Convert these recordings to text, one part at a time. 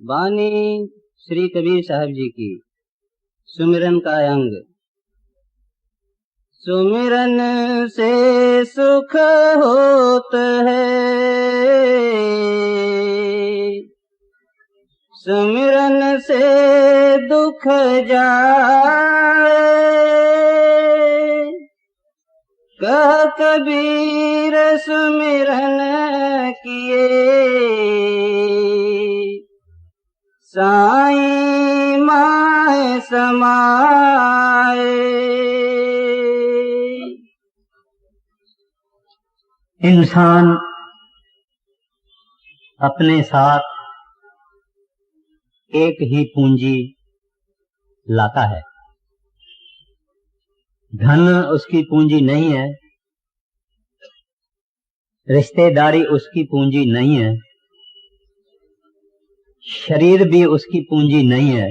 वाणी श्री कबीर साहब जी की सुमिरन का अंग। सुमिरन से सुख होत है, सुमिरन से दुख जाए। कह कबीर सुमिरन किए, साईं माय समाए। इंसान अपने साथ एक ही पूंजी लाता है। धन उसकी पूंजी नहीं है, रिश्तेदारी उसकी पूंजी नहीं है, शरीर भी उसकी पूंजी नहीं है।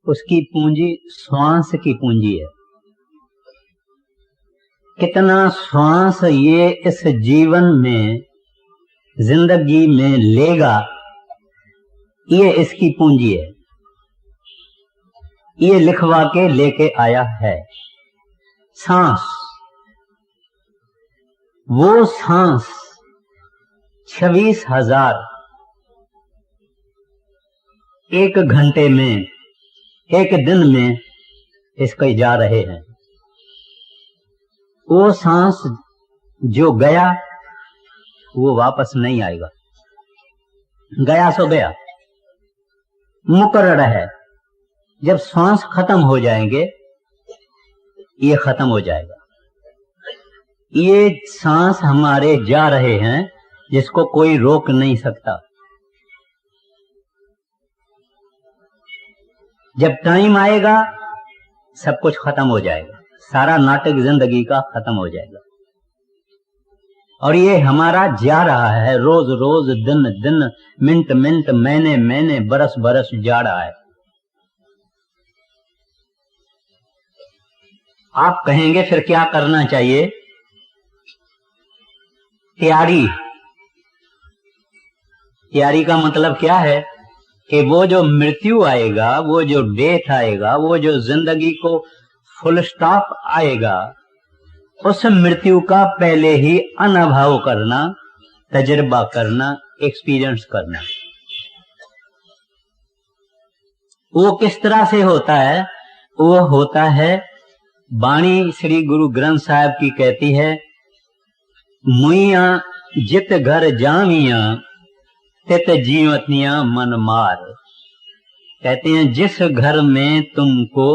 उसकी पूंजी श्वास की पूंजी है। कितना श्वास ये इस जीवन में, जिंदगी में लेगा, ये इसकी पूंजी है। ये लिखवा के लेके आया है। सांस, वो सांस 26,000 एक घंटे में, एक दिन में इसके जा रहे हैं। वो सांस जो गया वो वापस नहीं आएगा। गया सो गया, मुकर्रर है। जब सांस खत्म हो जाएंगे, ये खत्म हो जाएगा। ये सांस हमारे जा रहे हैं, जिसको कोई रोक नहीं सकता। जब टाइम आएगा सब कुछ खत्म हो जाएगा, सारा नाटक जिंदगी का खत्म हो जाएगा। और ये हमारा जा रहा है, रोज रोज, दिन दिन, मिनट मिनट, महीने महीने, बरस बरस जा रहा है। आप कहेंगे फिर क्या करना चाहिए? तैयारी। तैयारी का मतलब क्या है कि वो जो मृत्यु आएगा, वो जो डेथ आएगा, वो जो जिंदगी को फुल स्टॉप आएगा, उस मृत्यु का पहले ही अनुभव करना, तजुर्बा करना, एक्सपीरियंस करना। वो किस तरह से होता है? वो होता है, वाणी श्री गुरु ग्रंथ साहब की कहती है, मुइया जित घर जामिया तित जीवतियां मन मार। कहते हैं जिस घर में तुमको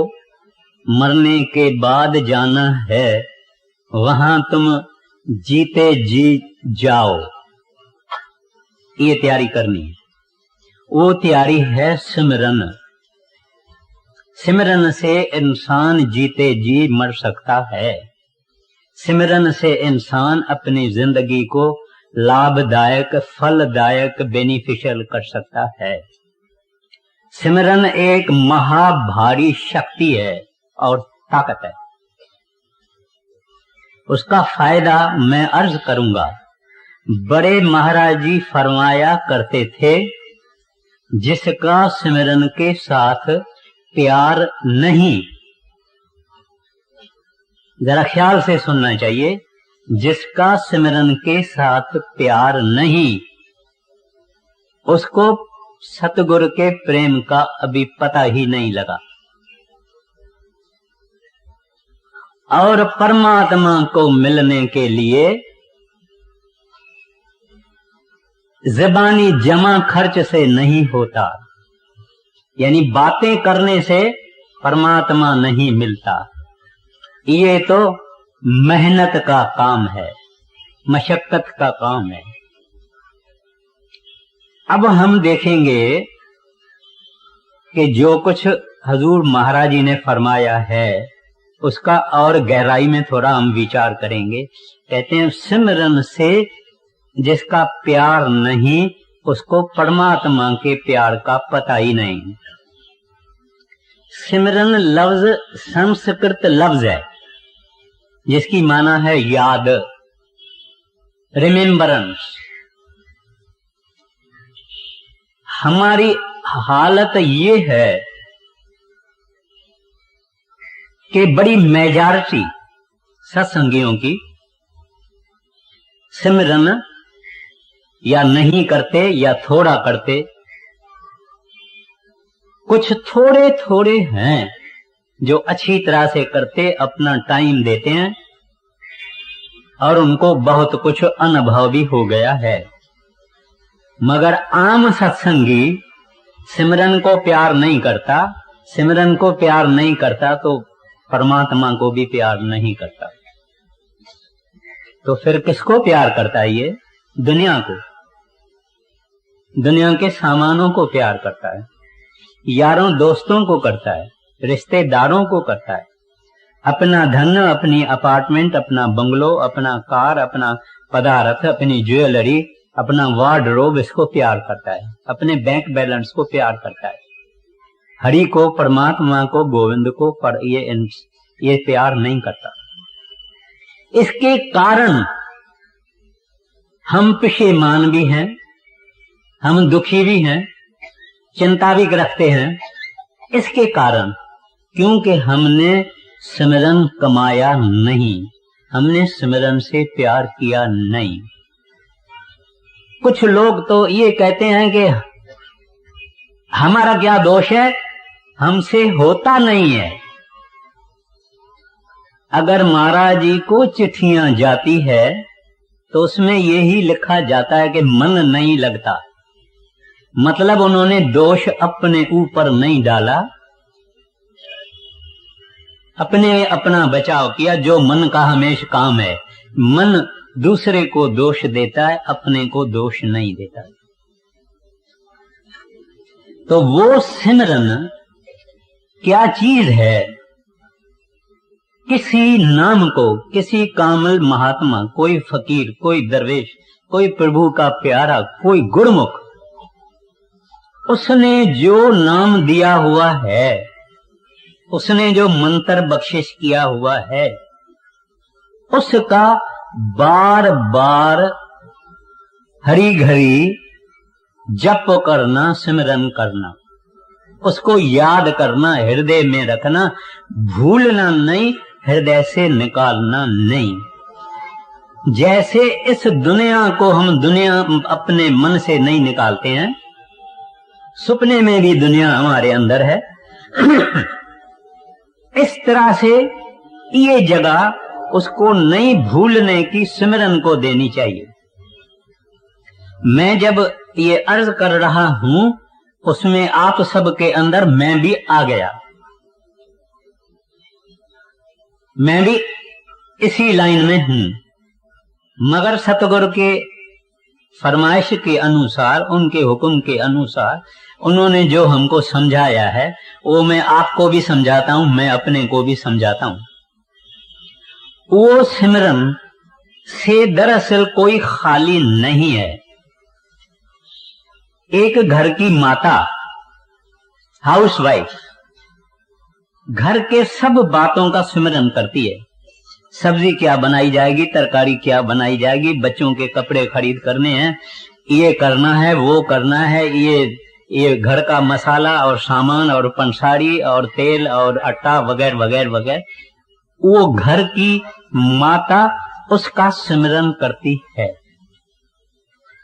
मरने के बाद जाना है, वहां तुम जीते जी जाओ। ये तैयारी करनी है। वो तैयारी है सिमरन। सिमरन से इंसान जीते जी मर सकता है। सिमरन से इंसान अपनी जिंदगी को लाभदायक, फलदायक, बेनिफिशियल कर सकता है। सिमरन एक महाभारी शक्ति है और ताकत है। उसका फायदा मैं अर्ज करूंगा। बड़े महाराज जी फरमाया करते थे, जिसका सिमरन के साथ प्यार नहीं, जरा ख्याल से सुनना चाहिए, जिसका सिमरन के साथ प्यार नहीं, उसको सतगुरु के प्रेम का अभी पता ही नहीं लगा। और परमात्मा को मिलने के लिए ज़बानी जमा खर्च से नहीं होता, यानी बातें करने से परमात्मा नहीं मिलता। ये तो मेहनत का काम है, मशक्कत का काम है। अब हम देखेंगे कि जो कुछ हजूर महाराज जी ने फरमाया है, उसका और गहराई में थोड़ा हम विचार करेंगे। कहते हैं सिमरन से जिसका प्यार नहीं, उसको परमात्मा के प्यार का पता ही नहीं। सिमरन लफ्ज संस्कृत लफ्ज है, जिसकी माना है याद, रिमेम्बरेंस। हमारी हालत ये है कि बड़ी मेजॉरिटी सत्संगियों की सिमरन या नहीं करते या थोड़ा करते। कुछ थोड़े थोड़े हैं जो अच्छी तरह से करते, अपना टाइम देते हैं और उनको बहुत कुछ अनुभव भी हो गया है। मगर आम सत्संगी सिमरन को प्यार नहीं करता। सिमरन को प्यार नहीं करता तो परमात्मा को भी प्यार नहीं करता। तो फिर किसको प्यार करता है? ये दुनिया को, दुनिया के सामानों को प्यार करता है, यारों दोस्तों को करता है, रिश्तेदारों को करता है, अपना धन, अपनी अपार्टमेंट, अपना बंगलो, अपना कार, अपना पदार्थ, अपनी ज्वेलरी, अपना वार्डरोब, इसको प्यार करता है, अपने बैंक बैलेंस को प्यार करता है। हरि को, परमात्मा को, गोविंद को पर ये प्यार नहीं करता। इसके कारण हम पशेमान भी हैं, हम दुखी भी हैं, चिंता भी रखते हैं। इसके कारण क्योंकि हमने सिमरन कमाया नहीं, हमने सिमरन से प्यार किया नहीं। कुछ लोग तो ये कहते हैं कि हमारा क्या दोष है, हमसे होता नहीं है। अगर महाराज जी को चिट्ठियां जाती है तो उसमें यही लिखा जाता है कि मन नहीं लगता। मतलब उन्होंने दोष अपने ऊपर नहीं डाला, अपने अपना बचाव किया। जो मन का हमेशा काम है, मन दूसरे को दोष देता है, अपने को दोष नहीं देता। तो वो सिमरन क्या चीज है? किसी नाम को, किसी कामल महात्मा, कोई फकीर, कोई दरवेश, कोई प्रभु का प्यारा, कोई गुरमुख, उसने जो नाम दिया हुआ है, उसने जो मंत्र बख्शिश किया हुआ है, उसका बार बार हरी घड़ी जप करना, सिमरन करना, उसको याद करना, हृदय में रखना, भूलना नहीं, हृदय से निकालना नहीं। जैसे इस दुनिया को हम दुनिया अपने मन से नहीं निकालते हैं, सपने में भी दुनिया हमारे अंदर है। इस तरह से ये जगह उसको नहीं भूलने की, सिमरन को देनी चाहिए। मैं जब ये अर्ज कर रहा हूं उसमें आप सबके अंदर मैं भी आ गया। मैं भी इसी लाइन में हूं, मगर सतगुरु के फरमाइश के अनुसार, उनके हुक्म के अनुसार उन्होंने जो हमको समझाया है वो मैं आपको भी समझाता हूं, मैं अपने को भी समझाता हूं। वो सिमरन से दरअसल कोई खाली नहीं है। एक घर की माता, हाउसवाइफ, घर के सब बातों का सिमरन करती है। सब्जी क्या बनाई जाएगी, तरकारी क्या बनाई जाएगी, बच्चों के कपड़े खरीद करने हैं, ये करना है, वो करना है, ये घर का मसाला और सामान और पंसारी और तेल और आटा वगैरह वगैरह वगैरह, वो घर की माता उसका सिमरन करती है।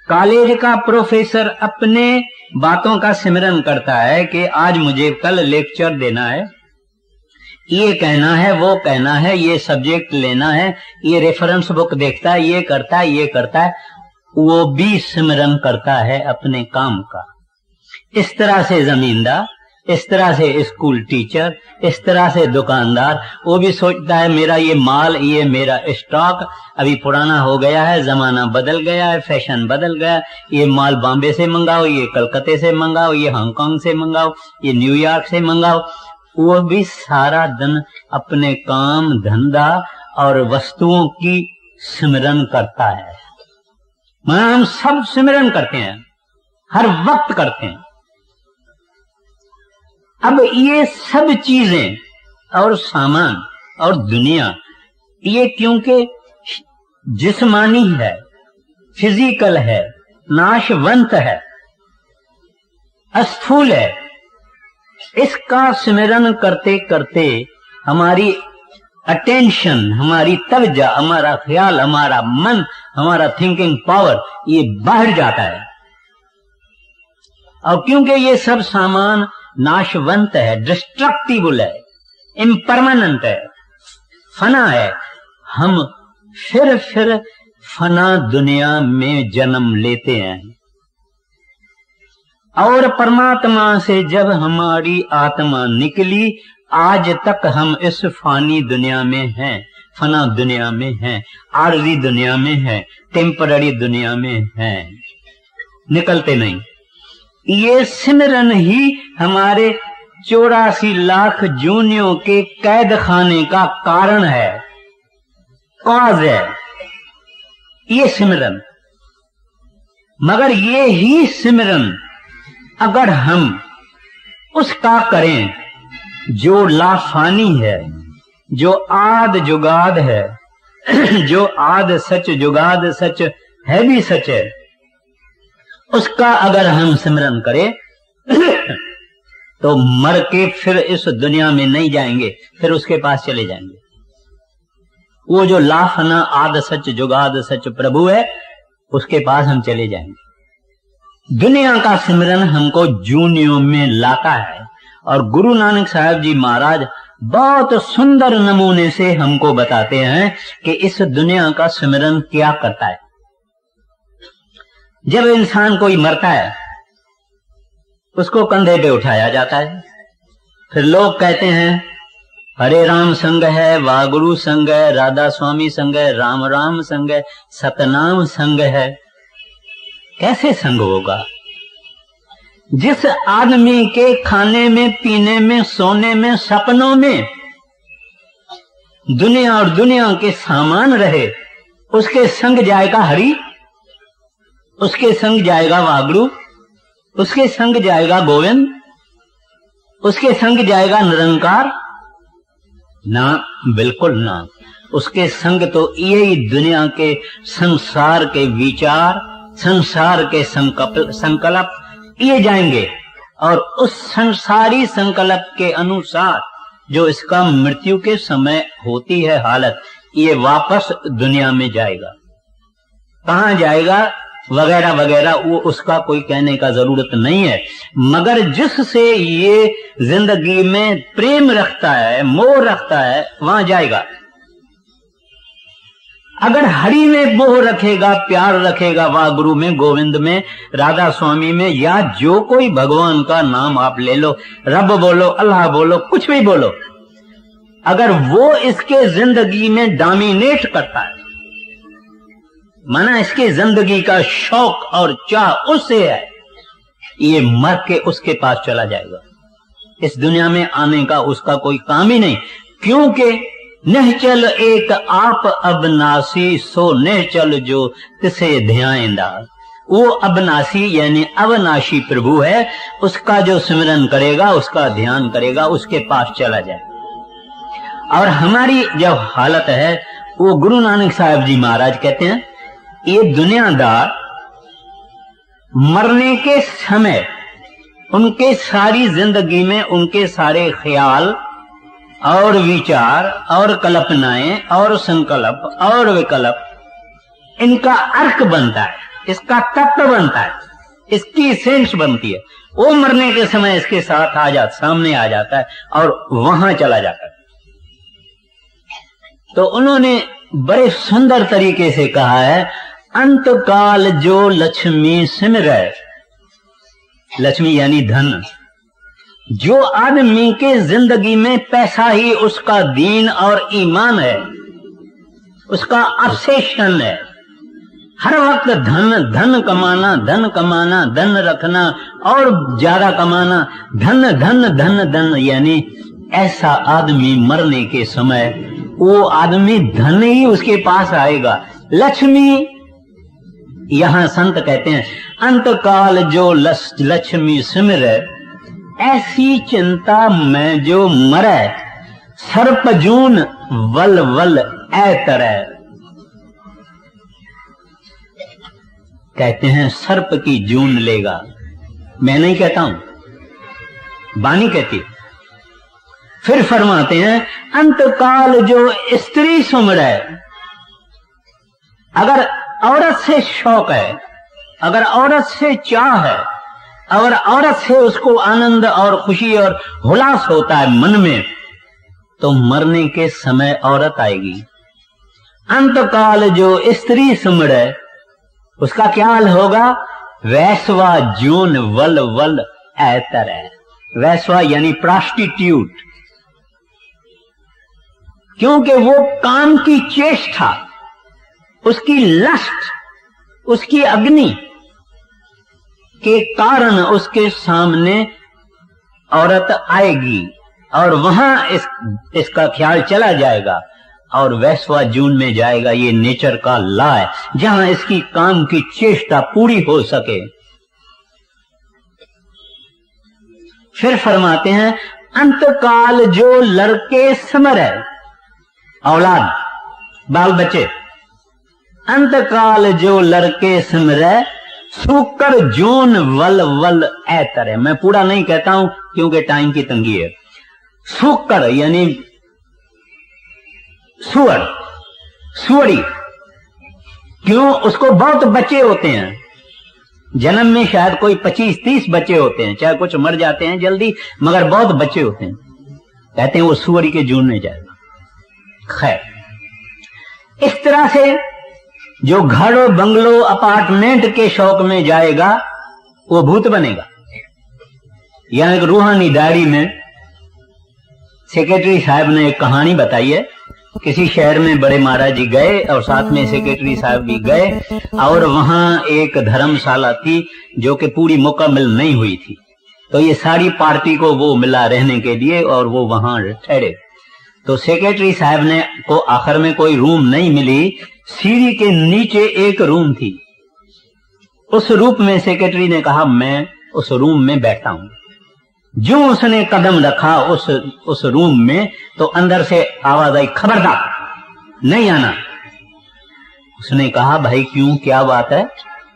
कॉलेज का प्रोफेसर अपने बातों का सिमरन करता है कि आज मुझे कल लेक्चर देना है, ये कहना है, वो कहना है, ये सब्जेक्ट लेना है, ये रेफरेंस बुक देखता है, ये करता है, ये करता है। वो भी सिमरन करता है अपने काम का। इस तरह से जमींदार, इस तरह से स्कूल टीचर, इस तरह से दुकानदार, वो भी सोचता है मेरा ये माल, ये मेरा स्टॉक अभी पुराना हो गया है, जमाना बदल गया है, फैशन बदल गया, ये माल बॉम्बे से मंगाओ, ये कलकत्ते से मंगाओ, ये हांगकांग से मंगाओ, ये न्यूयॉर्क से मंगाओ। वो भी सारा दिन अपने काम धंधा और वस्तुओं की सिमरन करता है। हम सब सिमरन करते हैं, हर वक्त करते हैं। अब ये सब चीजें और सामान और दुनिया, ये क्योंकि जिस्मानी है, फिजिकल है, नाशवंत है, स्थूल है। इसका स्मरण करते करते हमारी अटेंशन, हमारी तवज्जो, हमारा ख्याल, हमारा मन, हमारा थिंकिंग पावर ये बढ़ जाता है। और क्योंकि ये सब सामान नाशवंत है, डिस्ट्रक्टिबल है, इम्परमानेंट है, फना है, हम फिर फना दुनिया में जन्म लेते हैं। और परमात्मा से जब हमारी आत्मा निकली, आज तक हम इस फानी दुनिया में हैं, फना दुनिया में हैं, आरजी दुनिया में हैं, टेम्पररी दुनिया में हैं, निकलते नहीं। ये सिमरन ही हमारे 84 लाख जूनियों के कैद खाने का कारण है, कॉज है ये सिमरन। मगर ये ही सिमरन अगर हम उसका करें जो लाफानी है, जो आद जुगाद है, जो आद सच जुगाद सच है भी सच है, उसका अगर हम सिमरन करें तो मर के फिर इस दुनिया में नहीं जाएंगे, फिर उसके पास चले जाएंगे। वो जो लाफना आद सच जुगाद सच प्रभु है, उसके पास हम चले जाएंगे। दुनिया का सिमरन हमको जूनियों में लाता है। और गुरु नानक साहब जी महाराज बहुत सुंदर नमूने से हमको बताते हैं कि इस दुनिया का सिमरन क्या करता है। जब इंसान कोई मरता है, उसको कंधे पे उठाया जाता है, फिर लोग कहते हैं हरे राम संग है, वागुरु संग है, राधा स्वामी संग है, राम राम संग है, सतनाम संग है। कैसे संग होगा? जिस आदमी के खाने में, पीने में, सोने में, सपनों में दुनिया और दुनिया के सामान रहे, उसके संग जाएगा हरि, उसके संग जाएगा वागुरु, उसके संग जाएगा गोविंद, उसके संग जाएगा निरंकार? ना, बिल्कुल ना। उसके संग तो यही दुनिया के संसार के विचार, संसार के संकल्प ये जाएंगे। और उस संसारी संकल्प के अनुसार जो इसका मृत्यु के समय होती है हालत, ये वापस दुनिया में जाएगा। कहां जाएगा वगैरह वगैरह, वो उसका कोई कहने का जरूरत नहीं है। मगर जिससे ये जिंदगी में प्रेम रखता है, मोह रखता है, वहां जाएगा। अगर हरि में मोह रखेगा, प्यार रखेगा, वागुरु में, गोविंद में, राधा स्वामी में, या जो कोई भगवान का नाम आप ले लो, रब बोलो, अल्लाह बोलो, कुछ भी बोलो, अगर वो इसके जिंदगी में डोमिनेट करता है, माना इसके जिंदगी का शौक और चाह उससे है, ये मर के उसके पास चला जाएगा। इस दुनिया में आने का उसका कोई काम ही नहीं। क्योंकि निश्चल एक आप अबनासी, सो निश्चल जो तिसे ध्याएंदा। वो अबनासी यानी अविनाशी प्रभु है, उसका जो सिमरन करेगा, उसका ध्यान करेगा, उसके पास चला जाएगा। और हमारी जो हालत है, वो गुरु नानक साहब जी महाराज कहते हैं, ये दुनियादार मरने के समय उनके सारी जिंदगी में उनके सारे ख्याल और विचार और कल्पनाएं और संकल्प और विकल्प, इनका अर्क बनता है, इसका तत्व बनता है, इसकी सेंस बनती है। वो मरने के समय इसके साथ सामने आ जाता है और वहां चला जाता है। तो उन्होंने बड़े सुंदर तरीके से कहा है, अंत काल जो लक्ष्मी सिमरै, लक्ष्मी यानी धन, जो आदमी के जिंदगी में पैसा ही उसका दीन और ईमान है, उसका ऑब्सेशन है, हर वक्त धन धन कमाना, धन कमाना, धन रखना और ज्यादा कमाना, धन धन धन धन, यानी ऐसा आदमी मरने के समय वो आदमी धन ही उसके पास आएगा। लक्ष्मी, यहां संत कहते हैं, अंत काल जो लक्ष्मी सिमरै, ऐसी चिंता में जो मरै, सर्पजून वल वल ऐ तरह। कहते हैं सर्प की जून लेगा, मैं नहीं कहता हूं, वाणी कहती है। फिर फरमाते हैं अंतकाल जो स्त्री सुमरे, अगर औरत से शौक है, अगर औरत से चाह है, अगर औरत से उसको आनंद और खुशी और हुलास होता है मन में, तो मरने के समय औरत आएगी। अंतकाल जो स्त्री सुमरे, उसका क्या हाल होगा? वैश्वा जून वल वल ऐतर है। वैश्वा यानी प्रॉस्टिट्यूट, क्योंकि वो काम की चेष्टा, उसकी लस्ट, उसकी अग्नि के कारण उसके सामने औरत आएगी और वहां इसका ख्याल चला जाएगा और वैश्वा जून में जाएगा। ये नेचर का लॉ है, जहां इसकी काम की चेष्टा पूरी हो सके। फिर फरमाते हैं अंतकाल जो लड़के समरे, औलाद, बाल बच्चे, अंतकाल जो लड़के सिमरे, सूकर जून वल वल ऐतर है। मैं पूरा नहीं कहता हूं क्योंकि टाइम की तंगी है। सूकर यानी सुअर, सुअड़ी, क्यों? उसको बहुत बच्चे होते हैं, जन्म में शायद कोई 25-30 बच्चे होते हैं, चाहे कुछ मर जाते हैं जल्दी, मगर बहुत बच्चे होते हैं। कहते हैं वो सुअरी के जून में जाएगा। खैर, इस तरह से जो घर बंगलो अपार्टमेंट के शौक में जाएगा वो भूत बनेगा। यहां एक रूहानी डायरी में सेक्रेटरी साहब ने एक कहानी बताई है। किसी शहर में बड़े महाराज जी गए और साथ में सेक्रेटरी साहब भी गए, और वहां एक धर्मशाला थी जो कि पूरी मुकम्मल नहीं हुई थी। तो ये सारी पार्टी को वो मिला रहने के लिए और वो वहां ठहरे। तो सेक्रेटरी साहब ने को आखिर में कोई रूम नहीं मिली, सीढ़ी के नीचे एक रूम थी। उस रूप में सेक्रेटरी ने कहा मैं उस रूम में बैठता हूं। जो उसने कदम रखा उस रूम में, तो अंदर से आवाज आई, खबरदार नहीं आना। उसने कहा भाई क्यों, क्या बात है?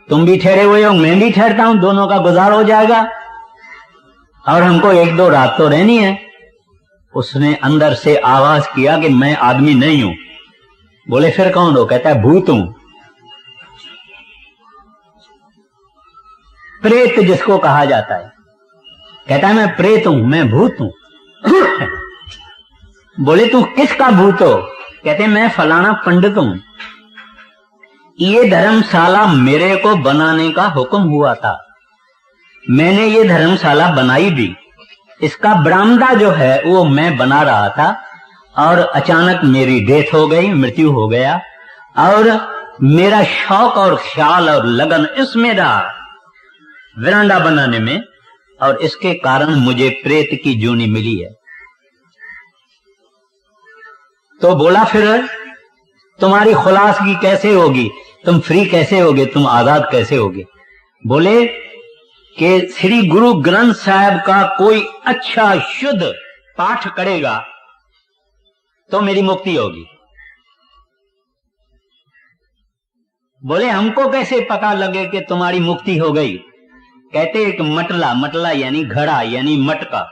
तुम भी ठहरे हुए हो, मैं भी ठहरता हूं, दोनों का गुजार हो जाएगा और हमको 1-2 रात तो रहनी है। उसने अंदर से आवाज किया कि मैं आदमी नहीं हूं। बोले फिर कौन हो? कहता है भूत हूं, प्रेत जिसको कहा जाता है। कहता है मैं प्रेत हूं, मैं भूत हूं। बोले तू किसका भूत हो? कहते मैं फलाना पंडित हूं, ये धर्मशाला मेरे को बनाने का हुक्म हुआ था, मैंने ये धर्मशाला बनाई भी। इसका बरामदा जो है वो मैं बना रहा था और अचानक मेरी डेथ हो गई, मृत्यु हो गया, और मेरा शौक और ख्याल और लगन इसमें रहा, वरांडा बनाने में, और इसके कारण मुझे प्रेत की जूनी मिली है। तो बोला फिर तुम्हारी खुलासगी कैसे होगी, तुम फ्री कैसे होगे, तुम आजाद कैसे होगे? बोले कि श्री गुरु ग्रंथ साहब का कोई अच्छा शुद्ध पाठ करेगा तो मेरी मुक्ति होगी। बोले हमको कैसे पता लगे कि तुम्हारी मुक्ति हो गई? कहते एक मटला, मटला यानी घड़ा यानी मटका,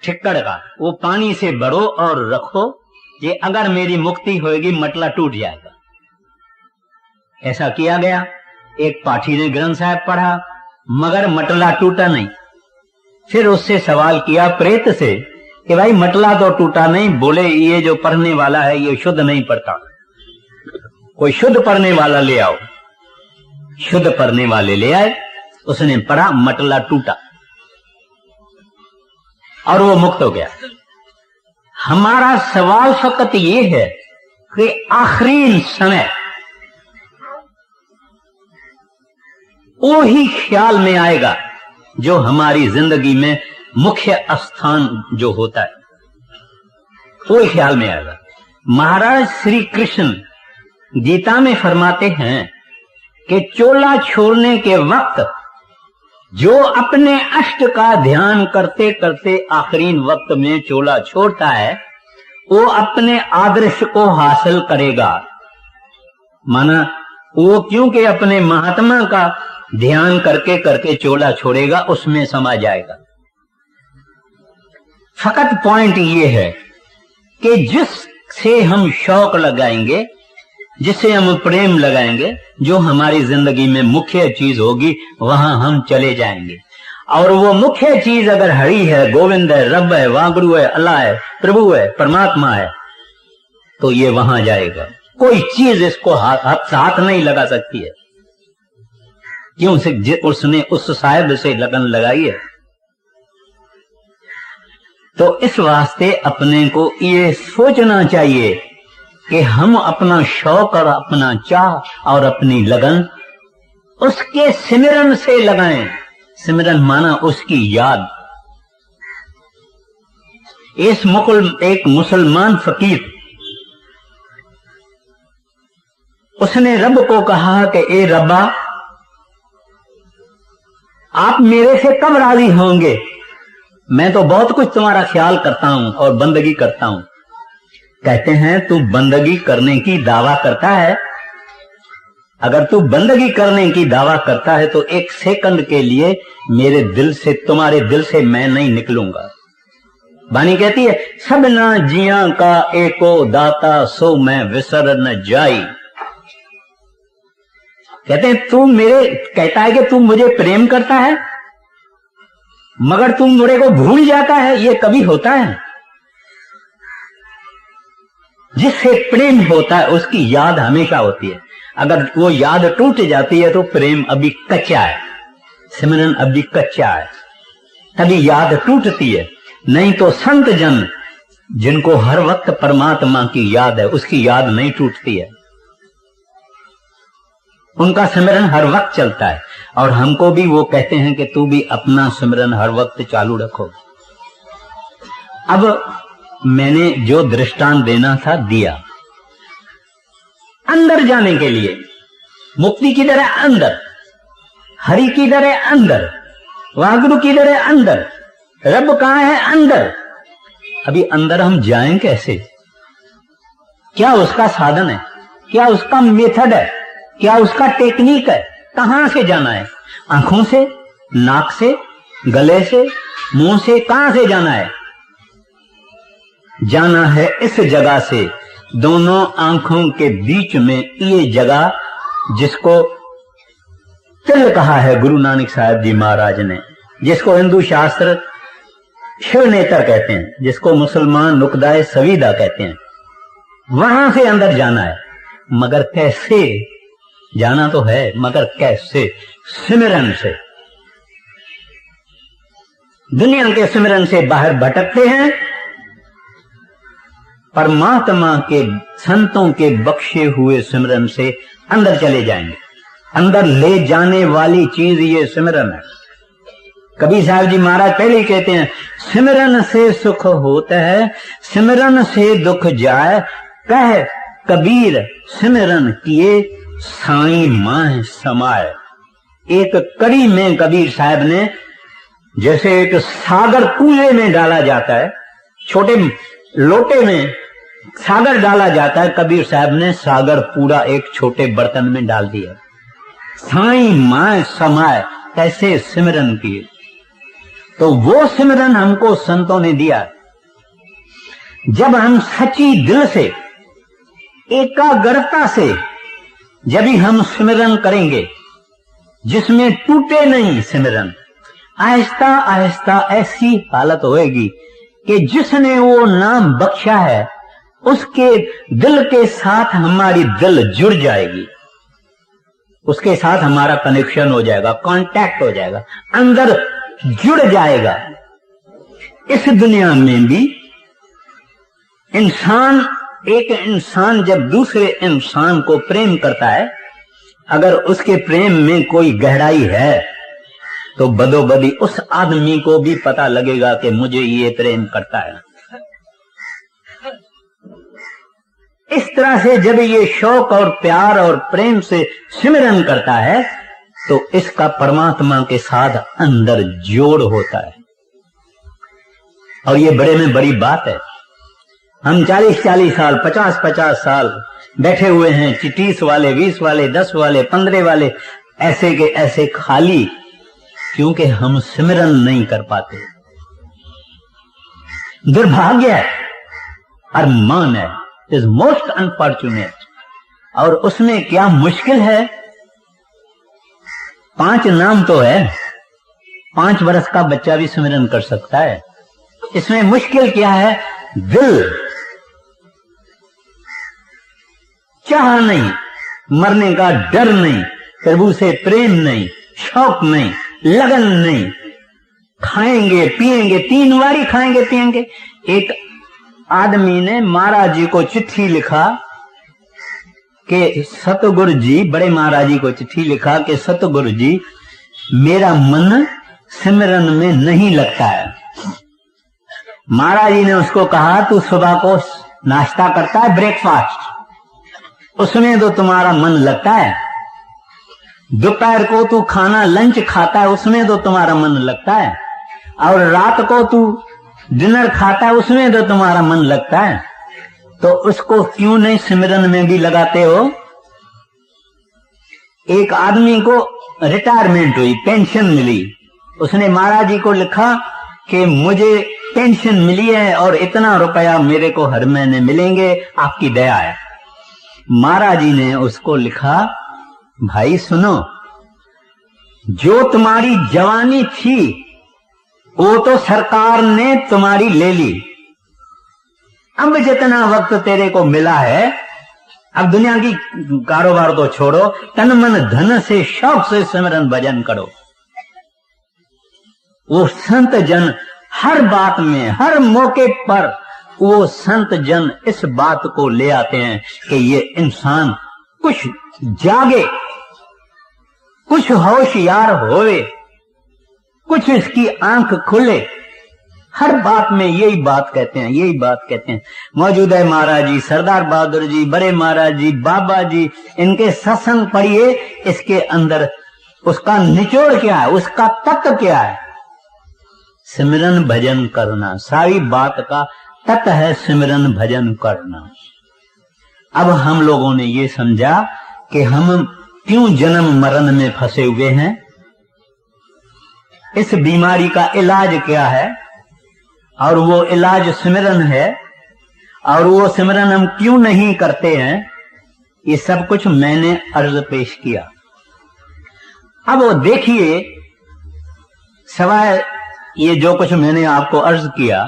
ठिक्कड़ का, वो पानी से भरो और रखो, ये अगर मेरी मुक्ति होगी मटला टूट जाएगा। ऐसा किया गया। एक पाठी ने ग्रंथ साहब पढ़ा मगर मटला टूटा नहीं। फिर उससे सवाल किया प्रेत से कि भाई मटला तो टूटा नहीं। बोले ये जो पढ़ने वाला है ये शुद्ध नहीं पढ़ता, कोई शुद्ध पढ़ने वाला ले आओ। शुद्ध पढ़ने वाले ले आए, उसने पढ़ा, मटला टूटा और वो मुक्त हो गया। हमारा सवाल फकत ये है कि आखिरी समय वो ही ख्याल में आएगा जो हमारी जिंदगी में मुख्य स्थान जो होता है, वो ही ख्याल में आएगा। महाराज श्री कृष्ण गीता में फरमाते हैं कि चोला छोड़ने के वक्त जो अपने अष्ट का ध्यान करते करते आखिरी वक्त में चोला छोड़ता है वो अपने आदर्श को हासिल करेगा। माना वो क्योंकि अपने महात्मा का ध्यान करके करके चोला छोड़ेगा, उसमें समा जाएगा। फकत पॉइंट ये है कि जिससे हम शौक लगाएंगे, जिससे हम प्रेम लगाएंगे, जो हमारी जिंदगी में मुख्य चीज होगी, वहां हम चले जाएंगे। और वो मुख्य चीज अगर हरि है, गोविंद है, रब है, वागड़ू है, अल्लाह है, प्रभु है, परमात्मा है, तो ये वहां जाएगा। कोई चीज इसको हाथ नहीं लगा सकती है। क्यों? उसने उस साहिब से लगन लगाई है। तो इस वास्ते अपने को ये सोचना चाहिए कि हम अपना शौक और अपना चाह और अपनी लगन उसके सिमरन से लगाएं। सिमरन माना उसकी याद। एक मुसलमान फकीर, उसने रब को कहा कि ए रब्बा, आप मेरे से कब राजी होंगे? मैं तो बहुत कुछ तुम्हारा ख्याल करता हूं और बंदगी करता हूं। कहते हैं तू बंदगी करने की दावा करता है? अगर तू बंदगी करने की दावा करता है तो एक सेकंड के लिए मेरे दिल से, तुम्हारे दिल से मैं नहीं निकलूंगा। बानी कहती है, सब ना जिया का एको दाता, सो मैं विसर न जाई। कहते हैं कहता है कि तू मुझे प्रेम करता है, मगर तुम मुझे को भूल जाता है। ये कभी होता है? जिससे प्रेम होता है उसकी याद हमेशा होती है। अगर वो याद टूट जाती है तो प्रेम अभी कच्चा है, सिमरन अभी कच्चा है, तभी याद टूटती है। नहीं तो संत जन जिनको हर वक्त परमात्मा की याद है, उसकी याद नहीं टूटती है, उनका सिमरन हर वक्त चलता है। और हमको भी वो कहते हैं कि तू भी अपना सिमरन हर वक्त चालू रखो। अब मैंने जो दृष्टांत देना था दिया। अंदर जाने के लिए, मुक्ति की तरह अंदर, हरि की तरह अंदर, वागुरु की तरह अंदर, रब कहां है? अंदर। अभी अंदर हम जाएं कैसे? क्या उसका साधन है? क्या उसका मेथड है? क्या उसका टेक्निक है? कहां से जाना है? आंखों से, नाक से, गले से, मुंह से? कहां से जाना है? जाना है इस जगह से, दोनों आंखों के बीच में ये जगह, जिसको तिल कहा है गुरु नानक साहब जी महाराज ने, जिसको हिंदू शास्त्र शिव नेत्र कहते हैं, जिसको मुसलमान नुकदाए सवीदा कहते हैं। वहां से अंदर जाना है, मगर कैसे? जाना तो है, मगर कैसे? सिमरन से। दुनिया के सिमरन से बाहर भटकते हैं, परमात्मा के, संतों के बख्शे हुए सिमरन से अंदर चले जाएंगे। अंदर ले जाने वाली चीज ये सिमरन है। कबीर साहब जी महाराज पहले ही कहते हैं, सिमरन से सुख होता है, सिमरन से दुख जाए, कह कबीर सिमरन किए, साईं माह समाए। एक कड़ी में कबीर साहब ने, जैसे एक सागर कुएं में डाला जाता है, छोटे लोटे में सागर डाला जाता है, कबीर साहब ने सागर पूरा एक छोटे बर्तन में डाल दिया। साईं माह समाए, कैसे? सिमरन किए। तो वो सिमरन हमको संतों ने दिया। जब हम सच्ची दिल से, एकाग्रता से जब भी हम सिमरन करेंगे, जिसमें टूटे नहीं सिमरन, आहिस्ता आहिस्ता ऐसी हालत होएगी कि जिसने वो नाम बख्शा है उसके दिल के साथ हमारी दिल जुड़ जाएगी, उसके साथ हमारा कनेक्शन हो जाएगा, कांटेक्ट हो जाएगा, अंदर जुड़ जाएगा। इस दुनिया में भी एक इंसान जब दूसरे इंसान को प्रेम करता है, अगर उसके प्रेम में कोई गहराई है तो बदोबदी उस आदमी को भी पता लगेगा कि मुझे ये प्रेम करता है। इस तरह से जब ये शौक और प्यार और प्रेम से सिमरन करता है तो इसका परमात्मा के साथ अंदर जोड़ होता है। और ये बड़े में बड़ी बात है। हम 40-40 साल, 50-50 साल बैठे हुए हैं, 30 वाले, 20 वाले, 10 वाले, 15 वाले, ऐसे के ऐसे खाली, क्योंकि हम सिमरन नहीं कर पाते। दुर्भाग्य है, अरमान है, इज मोस्ट अनफॉर्चुनेट। और उसमें क्या मुश्किल है? 5 नाम तो है, 5 वर्ष का बच्चा भी सिमरन कर सकता है। इसमें मुश्किल क्या है? दिल, चाह नहीं, मरने का डर नहीं, प्रभु से प्रेम नहीं, शौक नहीं, लगन नहीं। खाएंगे पिएंगे, 3 बारी खाएंगे पिएंगे। एक आदमी ने महाराज जी को चिट्ठी लिखा कि सतगुरु जी, बड़े महाराज जी को चिट्ठी लिखा कि सतगुरु जी, मेरा मन सिमरन में नहीं लगता है। महाराज जी ने उसको कहा, तू सुबह को नाश्ता करता है, ब्रेकफास्ट, उसमें तो तुम्हारा मन लगता है। दोपहर को तू खाना लंच खाता है, उसमें तो तुम्हारा मन लगता है। और रात को तू डिनर खाता है, उसमें तो तुम्हारा मन लगता है। तो उसको क्यों नहीं सिमरन में भी लगाते हो? एक आदमी को रिटायरमेंट हुई, पेंशन मिली, उसने महाराज जी को लिखा कि मुझे पेंशन मिली है और इतना रुपया मेरे को हर महीने मिलेंगे, आपकी दया है। महाराज जी ने उसको लिखा, भाई सुनो, जो तुम्हारी जवानी थी वो तो सरकार ने तुम्हारी ले ली। अब जितना वक्त तेरे को मिला है, अब दुनिया की कारोबार तो छोड़ो, तन मन धन से शौक से सिमरन भजन करो। वो संत जन हर बात में, हर मौके पर वो संत जन इस बात को ले आते हैं कि ये इंसान कुछ जागे, कुछ होशियार होवे, कुछ इसकी आंख खुले। हर बात में यही बात कहते हैं, यही बात कहते हैं। मौजूद है महाराज जी, सरदार बहादुर जी, बड़े महाराज जी, बाबा जी, इनके सत्संग पढ़िए, इसके अंदर उसका निचोड़ क्या है, उसका तत्व क्या है? सिमरन भजन करना, सारी बात का तत्व है सिमरन भजन करना। अब हम लोगों ने ये समझा कि हम क्यों जन्म मरण में फंसे हुए हैं, इस बीमारी का इलाज क्या है, और वो इलाज सिमरन है, और वो सिमरन हम क्यों नहीं करते हैं, ये सब कुछ मैंने अर्ज पेश किया। अब वो देखिए, सवाल ये जो कुछ मैंने आपको अर्ज किया,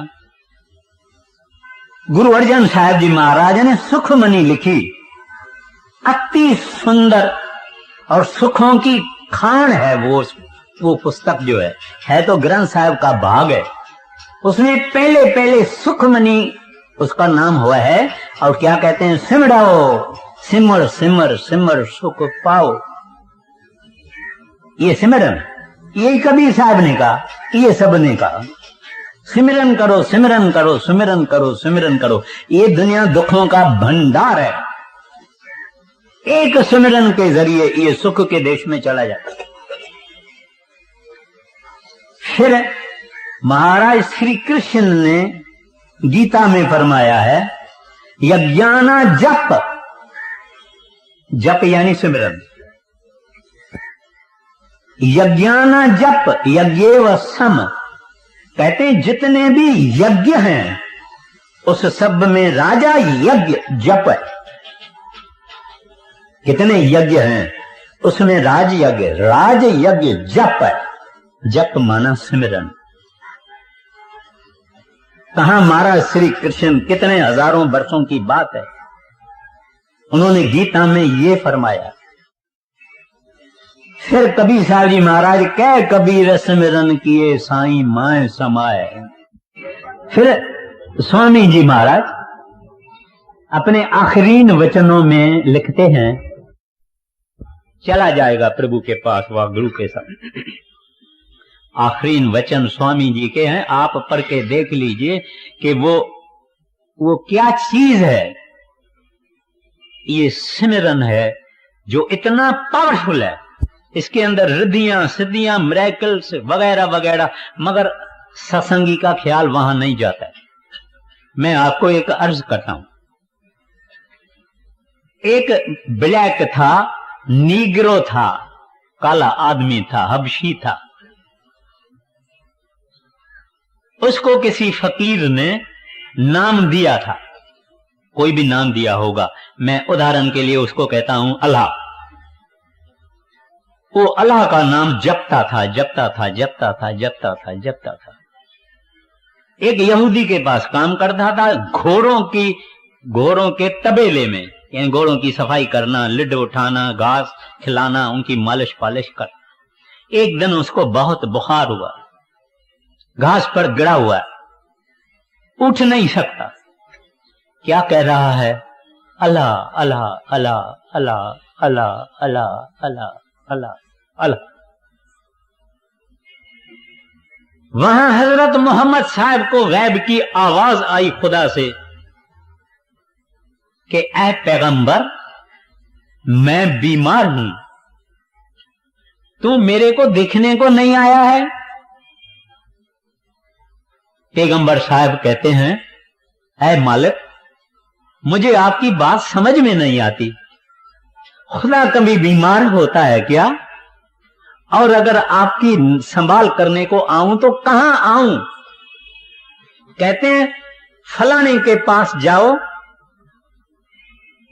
गुरु अर्जन साहब जी महाराज ने सुखमणि लिखी, अति सुंदर और सुखों की खान है वो पुस्तक जो है तो ग्रंथ साहब का भाग है। उसमें पहले पहले सुखमणि उसका नाम हुआ है, और क्या कहते हैं, सिमड़ाओ, सिमर सिमर सिमर सुख पाओ। ये सिमरन, यही कबीर साहब ने कहा, ये सब ने कहा, सिमरन करो, सिमरन करो, सिमरन करो, सिमरन करो। ये दुनिया दुखों का भंडार है, एक सिमरन के जरिए ये सुख के देश में चला जाता है। फिर महाराज श्री कृष्ण ने गीता में फरमाया है, यज्ञाना जप, जप यानी सिमरन, यज्ञाना जप यज्ञेव सम। कहते हैं जितने भी यज्ञ हैं उस सब में राजा यज्ञ जप है। कितने यज्ञ हैं उसमें राज यज्ञ जप है। जप माना सिमरन। कहां महाराज श्री कृष्ण, कितने हजारों वर्षों की बात है, उन्होंने गीता में ये फरमाया। फिर कबीर साहब जी महाराज कह कबीर सिमरन किए साईं माए समाए। फिर स्वामी जी महाराज अपने आखिरीन वचनों में लिखते हैं, चला जाएगा प्रभु के पास वह गुरु के साथ। आखिरीन वचन स्वामी जी के हैं, आप पढ़ के देख लीजिए कि वो क्या चीज है। ये सिमरन है जो इतना पावरफुल है, इसके अंदर रिद्धियां सिद्धियां मिरेकल्स वगैरह वगैरह, मगर सत्संगी का ख्याल वहां नहीं जाता है। मैं आपको एक अर्ज करता हूं। एक ब्लैक था, नीग्रो था, काला आदमी था, हबशी था। उसको किसी फकीर ने नाम दिया था, कोई भी नाम दिया होगा, मैं उदाहरण के लिए उसको कहता हूं अल्लाह। वो अल्लाह का नाम जपता था, जपता था, जपता था, जपता था, जपता था। एक यहूदी के पास काम करता था, घोड़ों के तबेले में, यानी घोड़ों की सफाई करना, लिड उठाना, घास खिलाना, उनकी मालिश पालिश कर। एक दिन उसको बहुत बुखार हुआ, घास पर गिरा हुआ है, उठ नहीं सकता। क्या कह रहा है? अल्लाह अल्लाह अल्लाह अल्लाह अल्लाह अल्लाह अल्लाह अल्लाह अल्लाह। वहां हजरत मोहम्मद साहब को गैब की आवाज आई खुदा से कि ऐ पैगंबर, मैं बीमार हूं, तू मेरे को देखने को नहीं आया है? पैगंबर साहब कहते हैं, ऐ मालिक, मुझे आपकी बात समझ में नहीं आती। खुदा कभी बीमार होता है क्या? और अगर आपकी संभाल करने को आऊं तो कहां आऊं? कहते हैं, फलाने के पास जाओ,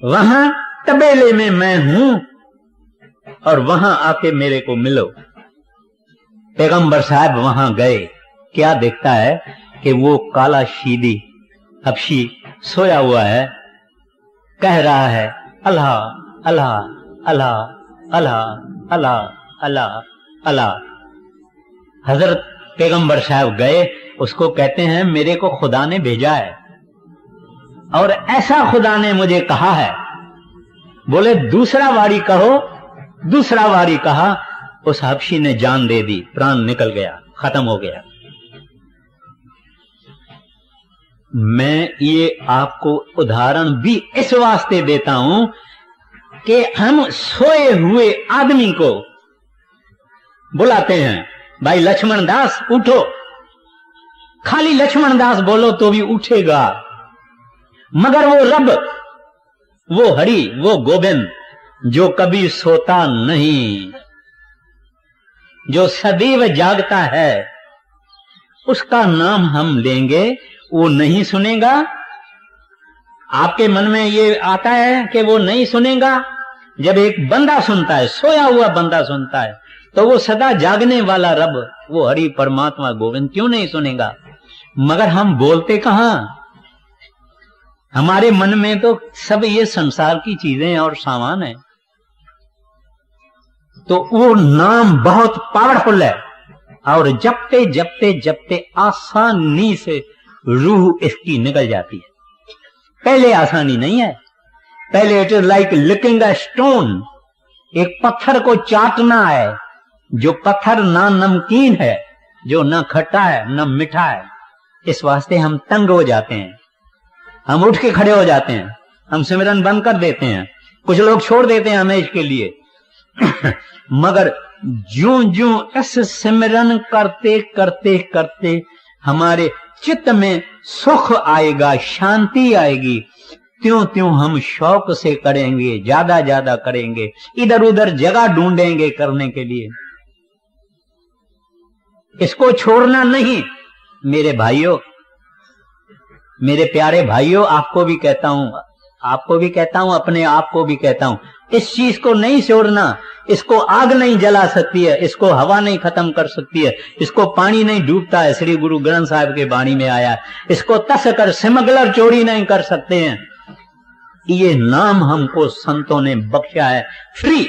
वहां तबेले में मैं हूं, और वहां आके मेरे को मिलो। पैगंबर साहब वहां गए, क्या देखता है कि वो काला शीदी हबशी सोया हुआ है, कह रहा है अल्लाह अल्लाह अल्लाह अल्लाह अल्लाह अल्लाह अल्लाह। हजरत पैगंबर साहब गए, उसको कहते हैं, मेरे को खुदा ने भेजा है और ऐसा खुदा ने मुझे कहा है। बोले दूसरा वारी कहो। दूसरा वारी कहा, उस हबशी ने जान दे दी, प्राण निकल गया, खत्म हो गया। मैं ये आपको उदाहरण भी इस वास्ते देता हूं कि हम सोए हुए आदमी को बुलाते हैं, भाई लक्ष्मण दास उठो। खाली लक्ष्मण दास बोलो तो भी उठेगा, मगर वो रब, वो हरि, वो गोविंद जो कभी सोता नहीं, जो सदैव जागता है, उसका नाम हम लेंगे, वो नहीं सुनेगा। आपके मन में ये आता है कि वो नहीं सुनेगा? जब एक बंदा सुनता है, सोया हुआ बंदा सुनता है, तो वो सदा जागने वाला रब, वो हरि परमात्मा गोविंद क्यों नहीं सुनेगा? मगर हम बोलते कहां? हमारे मन में तो सब ये संसार की चीजें और सामान है। तो वो नाम बहुत पावरफुल है, और जपते जपते जपते आसानी से रूह इसकी निकल जाती है। पहले आसानी नहीं है, पहले it is like licking a stone, एक पत्थर को चाटना है, जो पत्थर ना नमकीन है, जो ना खट्टा है ना मीठा है। इस वास्ते हम तंग हो जाते हैं, हम उठ के खड़े हो जाते हैं, हम सिमरन बंद कर देते हैं, कुछ लोग छोड़ देते हैं हमेशा के लिए। मगर ज्यों ज्यों इस सिमरन करते करते करते हमारे चित्त में सुख आएगा, शांति आएगी, त्यों त्यों हम शौक से करेंगे, ज्यादा ज्यादा करेंगे, इधर उधर जगह ढूंढेंगे करने के लिए। इसको छोड़ना नहीं। मेरे भाइयों, मेरे प्यारे भाइयों, आपको भी कहता हूं, अपने आप को भी कहता हूं, इस चीज को नहीं छोड़ना। इसको आग नहीं जला सकती है, इसको हवा नहीं खत्म कर सकती है, इसको पानी नहीं डूबता है, श्री गुरु ग्रंथ साहिब के वाणी में आया है। इसको तस्कर स्मगलर चोरी नहीं कर सकते हैं। ये नाम हमको संतों ने बख्शा है, फ्री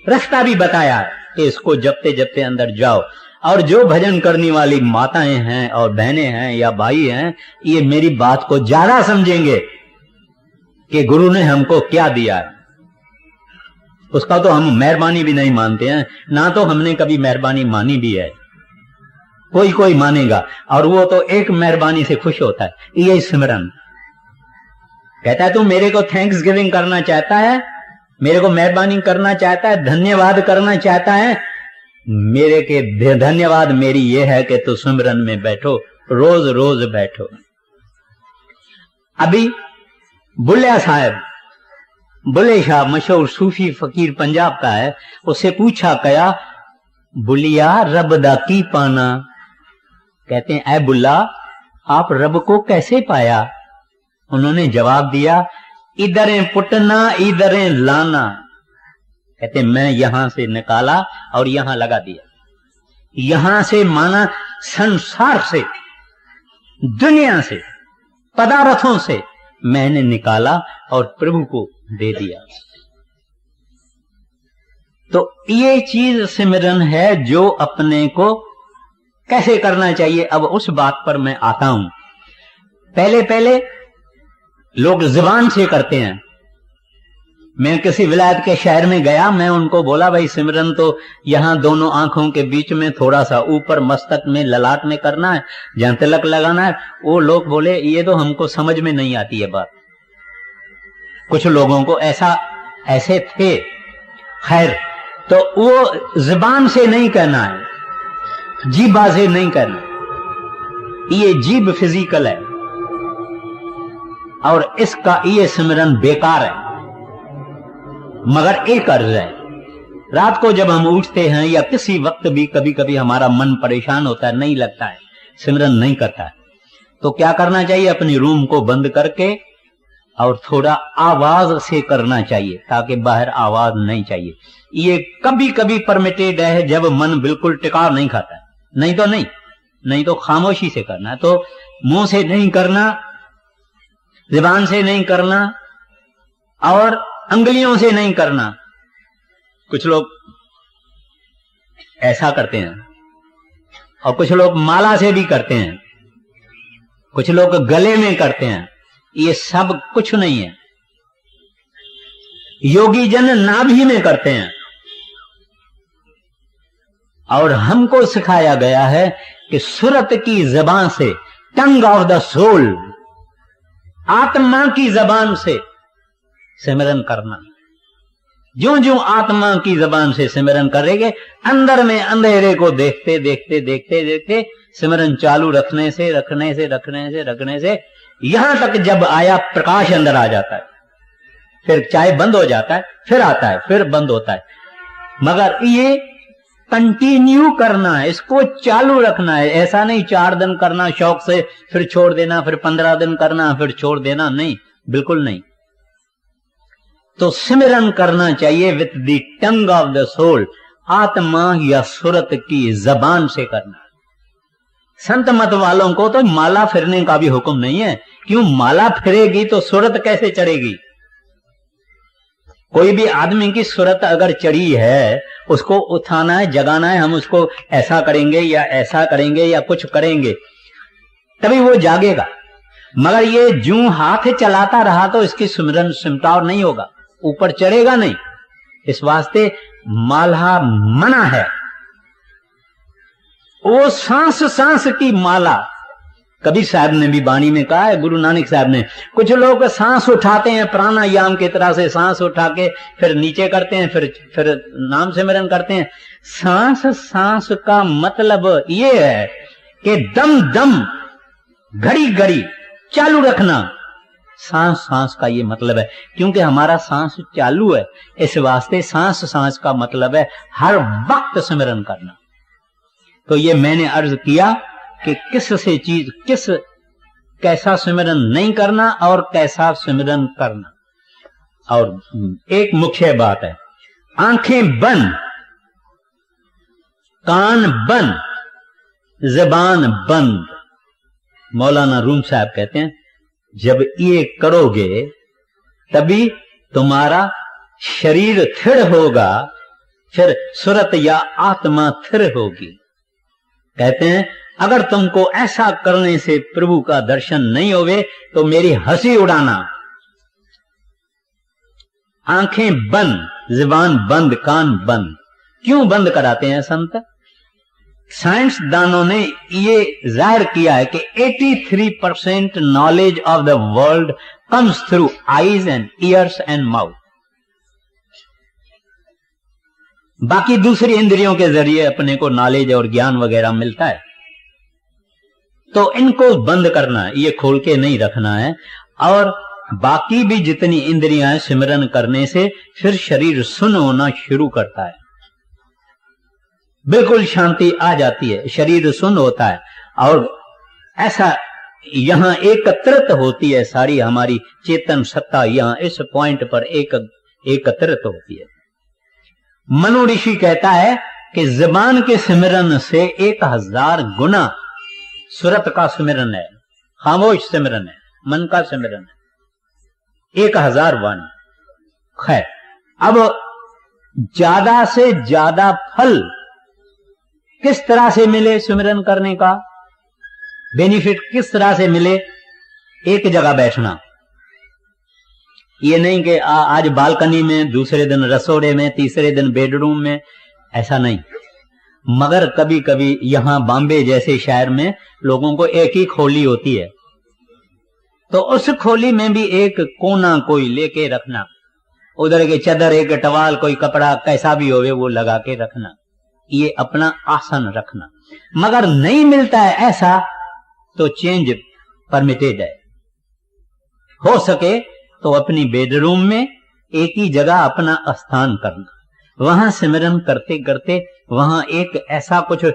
रास्ता भी बताया है कि इसको जपते जपते अंदर जाओ। और जो भजन करने वाली माताएं हैं और बहनें हैं या भाई हैं, ये मेरी बात को ज्यादा समझेंगे कि गुरु ने हमको क्या दिया है। उसका तो हम मेहरबानी भी नहीं मानते हैं, ना तो हमने कभी मेहरबानी मानी भी है। कोई कोई मानेगा, और वो तो एक मेहरबानी से खुश होता है, ये सिमरन। कहता है तू मेरे को थैंक्स गिविंग करना चाहता है, मेरे को मेहरबानी करना चाहता है, धन्यवाद करना चाहता है, मेरे के धन्यवाद मेरी ये है कि तू सिमरन में बैठो, रोज रोज बैठो। अभी बुल्ला साहब बुल्ले शाह मशहूर सूफी फकीर पंजाब का है, उससे पूछा गया, बुलिया रब दा की पाना? कहते हैं, ऐ बुल्ला, आप रब को कैसे पाया? उन्होंने जवाब दिया, इधर पुटना इधर लाना। कहते मैं यहां से निकाला और यहां लगा दिया। यहां से माना संसार से, दुनिया से, पदार्थों से मैंने निकाला और प्रभु को दे दिया। तो ये चीज सिमरन है जो अपने को कैसे करना चाहिए। अब उस बात पर मैं आता हूं। पहले पहले लोग जुबान से करते हैं। मैं किसी विलायत के शहर में गया, मैं उनको बोला, भाई सिमरन तो यहां दोनों आंखों के बीच में थोड़ा सा ऊपर मस्तक में ललाट में करना है, जहां तिलक लगाना है। वो लोग बोले, ये तो हमको समझ में नहीं आती है बात। कुछ लोगों को ऐसे थे। खैर, तो वो जुबान से नहीं कहना है, जीभा से नहीं कहना। ये जीभ फिजिकल है और इसका ये सिमरन बेकार है। मगर एक अर्ज है, रात को जब हम उठते हैं या किसी वक्त भी कभी कभी हमारा मन परेशान होता है, नहीं लगता है, सिमरन नहीं करता है, तो क्या करना चाहिए? अपनी रूम को बंद करके और थोड़ा आवाज से करना चाहिए, ताकि बाहर आवाज नहीं चाहिए। ये कभी कभी परमिटेड है जब मन बिल्कुल टिकाव नहीं खाता है, नहीं तो खामोशी से करना है। तो मुंह से नहीं करना, जुबान से नहीं करना और अंगुलियों से नहीं करना। कुछ लोग ऐसा करते हैं और कुछ लोग माला से भी करते हैं, कुछ लोग गले में करते हैं। ये सब कुछ नहीं है। योगी जन नाभि में करते हैं और हमको सिखाया गया है कि सुरत की जबान से, टंग ऑफ द सोल, आत्मा की जबान से सिमरन करना। ज्यों ज्यों आत्मा की जबान से सिमरन करेंगे, अंदर में अंधेरे को देखते देखते देखते देखते सिमरन चालू रखने से यहां तक जब आया प्रकाश अंदर आ जाता है, फिर चाहे बंद हो जाता है, फिर आता है, फिर बंद होता है। मगर ये कंटिन्यू करना है, इसको चालू रखना है। ऐसा नहीं 4 दिन करना शौक से, फिर छोड़ देना, फिर 15 दिन करना, फिर छोड़ देना, नहीं, बिल्कुल नहीं। तो सिमरन करना चाहिए with the tongue of the soul, आत्मा या सुरत की जबान से करना। संत मत वालों को तो माला फिरने का भी हुक्म नहीं है। क्यों? माला फिरेगी तो सुरत कैसे चढ़ेगी? कोई भी आदमी की सुरत अगर चढ़ी है, उसको उठाना है, जगाना है, हम उसको ऐसा करेंगे या ऐसा करेंगे या कुछ करेंगे, तभी वो जागेगा। मगर ये जूं हाथ चलाता रहा तो इसकी सिमरन सिमटाव नहीं होगा, ऊपर चढ़ेगा नहीं। इस वास्ते माला मना है। वो सांस सांस की माला, कबीर साहब ने भी वाणी में कहा है, गुरु नानक साहब ने, कुछ लोग सांस उठाते हैं प्राणायाम की तरह से, सांस उठा के फिर नीचे करते हैं, फिर नाम सिमरन करते हैं। सांस सांस का मतलब ये है कि दम दम, घड़ी घड़ी चालू रखना, सांस सांस का ये मतलब है। क्योंकि हमारा सांस चालू है, इस वास्ते सांस सांस का मतलब है हर वक्त सिमरन करना। तो ये मैंने अर्ज किया कि कैसा सिमरन नहीं करना और कैसा सिमरन करना। और एक मुख्य बात है, आंखें बंद, कान बंद, जबान बंद। मौलाना रूम साहब कहते हैं, जब ये करोगे तभी तुम्हारा शरीर स्थिर होगा, फिर सुरत या आत्मा स्थिर होगी। कहते हैं, अगर तुमको ऐसा करने से प्रभु का दर्शन नहीं होवे तो मेरी हंसी उड़ाना। आंखें बंद, जुबान बंद, कान बंद। क्यों बंद कराते हैं संत? साइंसदानों ने ये जाहिर किया है कि 83% knowledge of the world comes through eyes and years and mouth. बाकी दूसरी इंद्रियों के जरिए अपने को नॉलेज और ज्ञान वगैरह मिलता है। तो इनको बंद करना है, ये खोल के नहीं रखना है। और बाकी भी जितनी इंद्रियां हैं, सिमरन करने से फिर शरीर सुन्न होना शुरू करता है, बिल्कुल शांति आ जाती है, शरीर सुन्न होता है। और ऐसा यहां एकत्रित होती है सारी हमारी चेतन सत्ता, यहां इस पॉइंट पर एकत्रित होती है। मनु ऋषि कहता है कि जबान के सिमरन से 1000 गुना सुरत का सिमरन है, खामोश सिमरन है, मन का सिमरन है, 1000 वाणी। खैर, अब ज्यादा से ज्यादा फल किस तरह से मिले, सिमरन करने का बेनिफिट किस तरह से मिले? एक जगह बैठना, ये नहीं कि आज बालकनी में, दूसरे दिन रसोड़े में, तीसरे दिन बेडरूम में, ऐसा नहीं। मगर कभी कभी यहां बॉम्बे जैसे शहर में लोगों को एक ही खोली होती है, तो उस खोली में भी एक कोना कोई लेके रखना, उधर के चादर, एक टवाल, कोई कपड़ा कैसा भी होवे वो लगा के रखना, ये अपना आसन रखना। मगर नहीं मिलता है ऐसा तो चेंज परमिटेड है। हो सके तो अपनी बेडरूम में एक ही जगह अपना स्थान करना, वहां सिमरन करते करते वहां एक ऐसा कुछ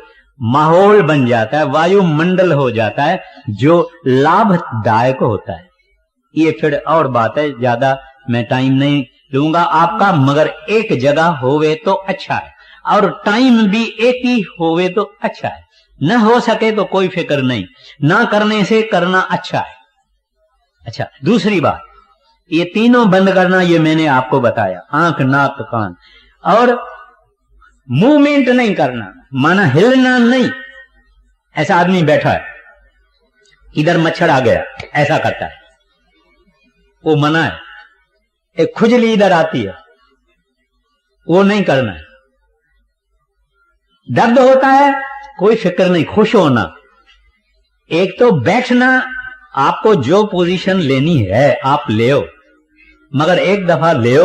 माहौल बन जाता है, वायुमंडल हो जाता है जो लाभदायक होता है। ये फिर और बात है, ज्यादा मैं टाइम नहीं लूंगा आपका, मगर एक जगह होवे तो अच्छा है, और टाइम भी एक ही होवे तो अच्छा है। न हो सके तो कोई फिक्र नहीं, ना करने से करना अच्छा है। अच्छा, दूसरी बात, ये तीनों बंद करना, ये मैंने आपको बताया, आंख, नाक, कान, और मूवमेंट नहीं करना, माना हिलना नहीं। ऐसा आदमी बैठा है, इधर मच्छर आ गया, ऐसा करता है, वो मना है। एक खुजली इधर आती है, वो नहीं करना है। दर्द होता है, कोई फिक्र नहीं, खुश होना। एक तो बैठना, आपको जो पोजीशन लेनी है आप ले, मगर एक दफा ले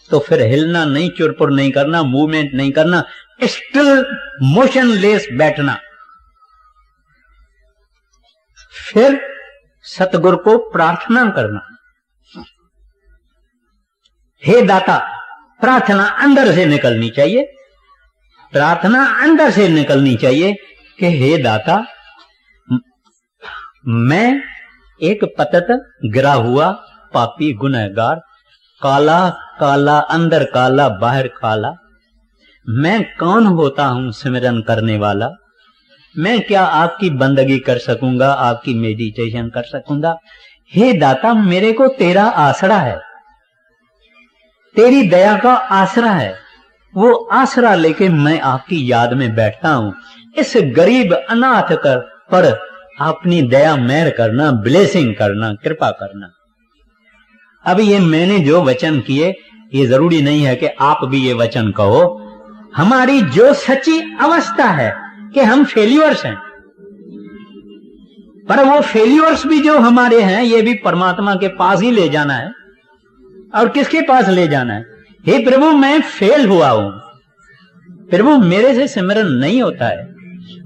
तो फिर हिलना नहीं, चुरपुर नहीं करना, मूवमेंट नहीं करना, स्टिल मोशनलेस बैठना। फिर सतगुरु को प्रार्थना करना, हे दाता। प्रार्थना अंदर से निकलनी चाहिए, प्रार्थना अंदर से निकलनी चाहिए कि हे दाता, मैं एक पतित गिरा हुआ पापी गुनहगार, काला काला, अंदर काला बाहर काला, मैं कौन होता हूं सिमरन करने वाला? मैं क्या आपकी बंदगी कर सकूंगा, आपकी मेडिटेशन कर सकूंगा? हे दाता, मेरे को तेरा आसरा है, तेरी दया का आसरा है, वो आसरा लेके मैं आपकी याद में बैठता हूं। इस गरीब अनाथ पर अपनी दया मेहर करना, ब्लेसिंग करना, कृपा करना। अब ये मैंने जो वचन किए, ये जरूरी नहीं है कि आप भी ये वचन कहो। हमारी जो सच्ची अवस्था है कि हम फेल्यूअर्स हैं, पर वो फेल्यूअर्स भी जो हमारे हैं, ये भी परमात्मा के पास ही ले जाना है। और किसके पास ले जाना है? हे प्रभु, मैं फेल हुआ हूं, प्रभु मेरे से सिमरन नहीं होता है,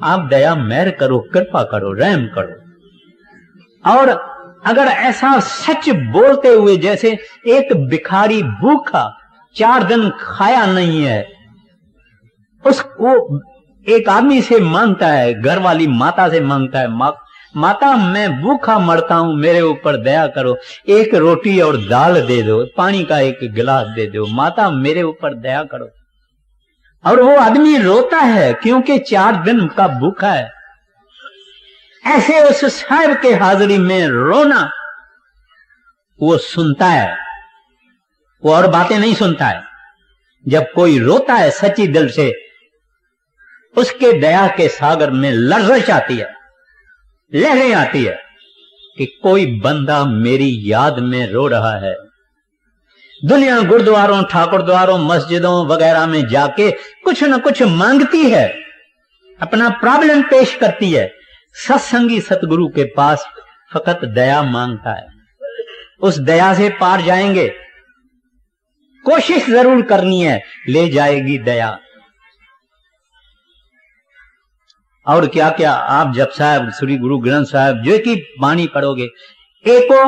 आप दया मेहर करो, कृपा करो, रहम करो। और अगर ऐसा सच बोलते हुए, जैसे एक भिखारी भूखा 4 दिन खाया नहीं है, उसको एक आदमी से मांगता है, घर वाली माता से मांगता है, माता मैं भूखा मरता हूं, मेरे ऊपर दया करो, एक रोटी और दाल दे दो, पानी का एक गिलास दे दो, माता मेरे ऊपर दया करो। और वो आदमी रोता है क्योंकि 4 दिन का भूखा है। ऐसे उस साहब के हाजिरी में रोना, वो सुनता है, वो और बातें नहीं सुनता है। जब कोई रोता है सच्ची दिल से, उसके दया के सागर में लर्जश आती है, लहरें आती है कि कोई बंदा मेरी याद में रो रहा है। दुनिया गुरुद्वारों, ठाकुरद्वारों, मस्जिदों वगैरह में जाके कुछ न कुछ मांगती है, अपना प्रॉब्लम पेश करती है। सत्संगी सतगुरु के पास फकत दया मांगता है, उस दया से पार जाएंगे। कोशिश जरूर करनी है, ले जाएगी दया। और क्या क्या आप जप साहब, श्री गुरु ग्रंथ साहब जो की वाणी पढ़ोगे, एको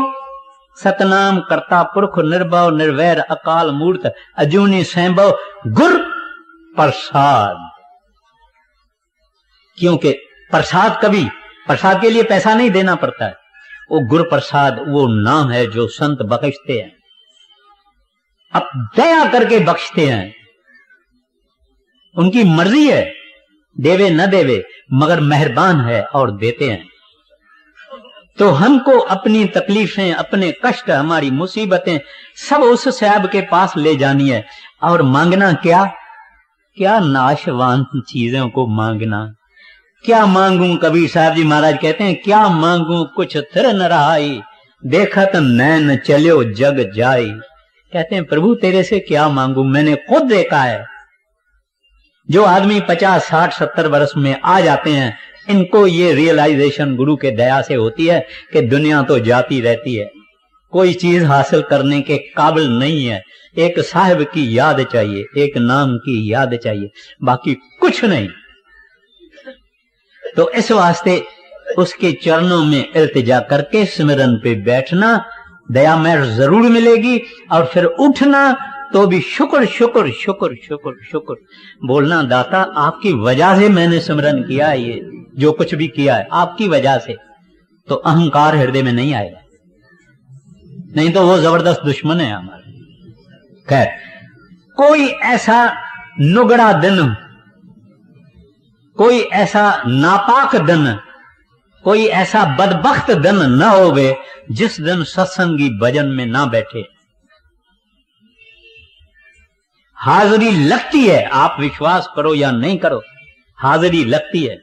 सतनाम करता पुरख निर्भव निर्वैर अकाल मूर्त अजूनी सैंभव गुर प्रसाद। क्योंकि प्रसाद कभी प्रसाद के लिए पैसा नहीं देना पड़ता है, वो गुरु प्रसाद वो नाम है जो संत बख्शते हैं, अब दया करके बख्शते हैं। उनकी मर्जी है, देवे न देवे, मगर मेहरबान है और देते हैं। तो हमको अपनी तकलीफें, अपने कष्ट, हमारी मुसीबतें सब उस साहब के पास ले जानी है। और मांगना क्या? क्या नाशवान चीजों को मांगना। क्या मांगू? कबीर साहब जी महाराज कहते हैं, क्या मांगू कुछ थिर न रहाई, देखत नैन चलो जग जाई। कहते हैं प्रभु तेरे से क्या मांगू, मैंने खुद देखा है। जो आदमी 50, 60, 70 वर्ष में आ जाते हैं, इनको ये रियलाइजेशन गुरु के दया से होती है कि दुनिया तो जाती रहती है, कोई चीज हासिल करने के काबिल नहीं है। एक साहिब की याद चाहिए, एक नाम की याद चाहिए, बाकी कुछ नहीं। तो इस वास्ते उसके चरणों में इल्तिजा करके सिमरन पे बैठना, दया में जरूर मिलेगी। और फिर उठना तो भी शुक्र शुक्र शुक्र शुक्र शुक्र बोलना, दाता आपकी वजह से मैंने सिमरन किया है, ये जो कुछ भी किया है आपकी वजह से। तो अहंकार हृदय में नहीं आएगा, नहीं तो वो जबरदस्त दुश्मन है हमारा। खैर, कोई ऐसा नुगड़ा दिन, कोई ऐसा नापाक दिन, कोई ऐसा बदबख्त दिन न होवे जिस दिन सत्संगी भजन में ना बैठे। हाजिरी लगती है, आप विश्वास करो या नहीं करो, हाजिरी लगती है।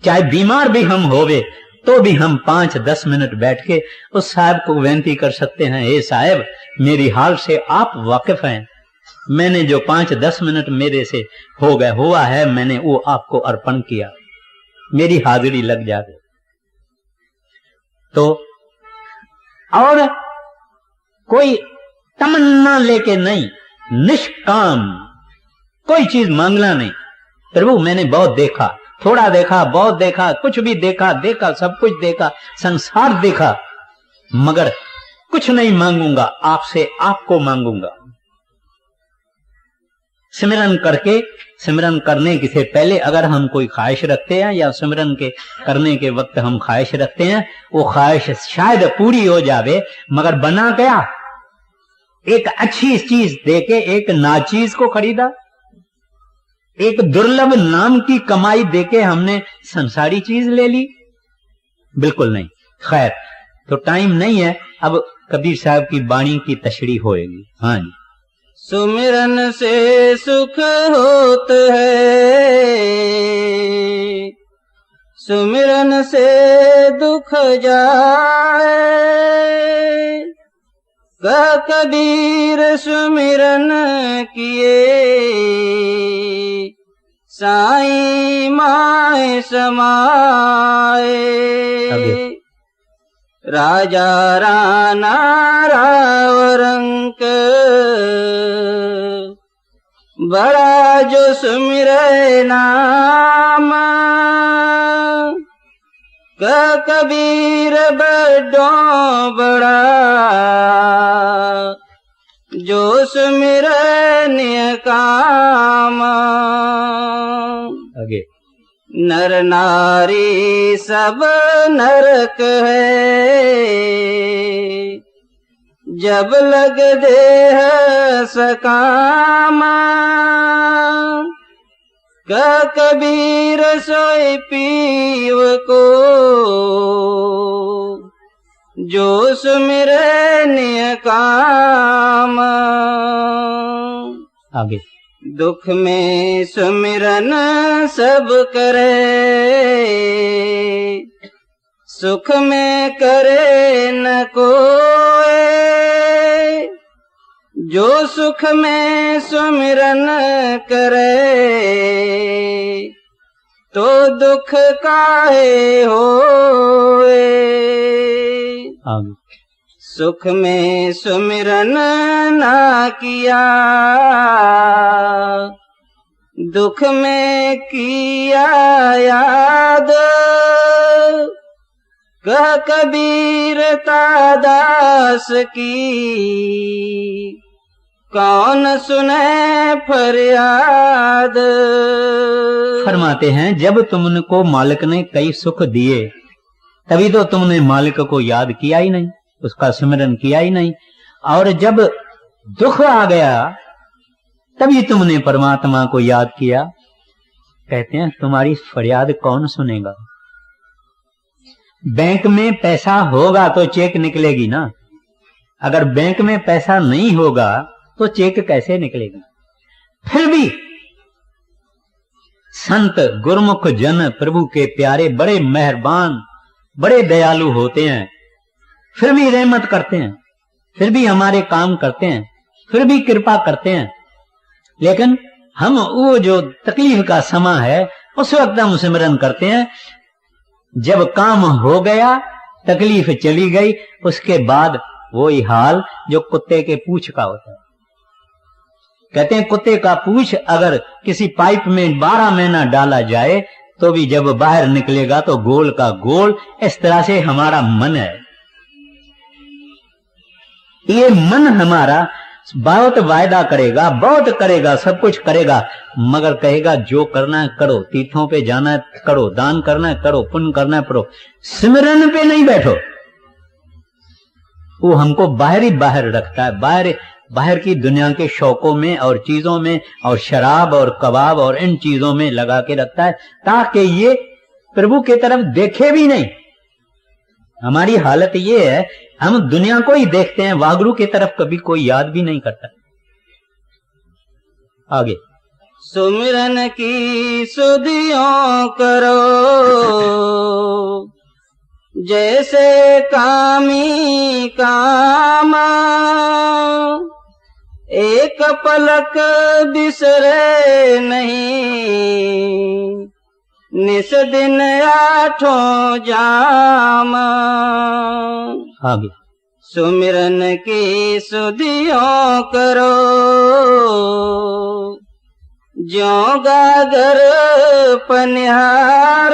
चाहे बीमार भी हम होवे तो भी हम 5-10 मिनट बैठ के उस साहब को विनती कर सकते हैं, हे साहब मेरी हाल से आप वाकिफ हैं, मैंने जो 5-10 मिनट मेरे से हो गए हुआ है, मैंने वो आपको अर्पण किया, मेरी हाजिरी लग जाए। तो और कोई तमन्ना लेके नहीं, निष्काम, कोई चीज मांगना नहीं। प्रभु मैंने बहुत देखा, थोड़ा देखा, बहुत देखा, कुछ भी देखा, देखा सब कुछ देखा, संसार देखा, मगर कुछ नहीं मांगूंगा आपसे, आपको मांगूंगा। सिमरन करके, सिमरन करने से पहले अगर हम कोई ख्वाहिश रखते हैं या सिमरन के करने के वक्त हम ख्वाहिश रखते हैं, वो ख्वाहिश शायद पूरी हो जावे, मगर बना गया एक अच्छी चीज देके एक नाचीज को खरीदा, एक दुर्लभ नाम की कमाई देके हमने संसारी चीज ले ली, बिल्कुल नहीं। खैर, तो टाइम नहीं है, अब कबीर साहब की वाणी की तशरीह होएगी। हाँ जी। सुमिरन से सुख होत है, सुमिरन से दुख जाए, कबीर सुमिरन किए, साईं माए समाए। राजा राणा रावरंक, बड़ा जो सुमिरे नाम, कबीर बड़ो बड़ा, जो सुमिरे निकाम। आगे। नर नारी सब नरक है, जब लग देह सकामा, कबीर सोई पीव को, जो सुमिरे निकाम। आगे। दुख में सुमिरन सब करे, सुख में करे न कोई, जो सुख में सुमिरन करे, तो दुख काहे होए। आगे। सुख में सुमिरन ना किया, दुख में किया याद, कह कबीर दास की कौन सुने फरियाद। फरमाते हैं जब तुमको मालिक ने कई सुख दिए तभी तो तुमने मालिक को याद किया ही नहीं, उसका स्मरण किया ही नहीं, और जब दुख आ गया तभी तुमने परमात्मा को याद किया। कहते हैं तुम्हारी फरियाद कौन सुनेगा। बैंक में पैसा होगा तो चेक निकलेगी ना, अगर बैंक में पैसा नहीं होगा तो चेक कैसे निकलेगा। फिर भी संत गुरमुख जन प्रभु के प्यारे बड़े मेहरबान बड़े दयालु होते हैं, फिर भी रहमत करते हैं, फिर भी हमारे काम करते हैं, फिर भी कृपा करते हैं। लेकिन हम वो जो तकलीफ का समय है उस वक्त हम सिमरन करते हैं, जब काम हो गया तकलीफ चली गई उसके बाद वही हाल जो कुत्ते के पूंछ का होता है। कहते हैं कुत्ते का पूंछ अगर किसी पाइप में 12 महीना डाला जाए तो भी जब बाहर निकलेगा तो गोल का गोल। इस तरह से हमारा मन है, ये मन हमारा बहुत वायदा करेगा, बहुत करेगा, सब कुछ करेगा, मगर कहेगा जो करना है करो, तीर्थों पे जाना है करो, दान करना है करो, पुण्य करना है करो, सिमरन पे नहीं बैठो। वो हमको बाहर ही बाहर रखता है, बाहर की दुनिया के शौकों में और चीजों में और शराब और कबाब और इन चीजों में लगा के रखता है ताकि ये प्रभु की तरफ देखे भी नहीं। हमारी हालत ये है हम दुनिया को ही देखते हैं, वागरू की तरफ कभी कोई याद भी नहीं करता। आगे सुमिरन की सुधियों करो जैसे कामी कामा, एक पलक बिसरे नहीं निस दिन आठों जाम। आगे सुमिरन की सुधियों करो ज्यों गागर पनिहार,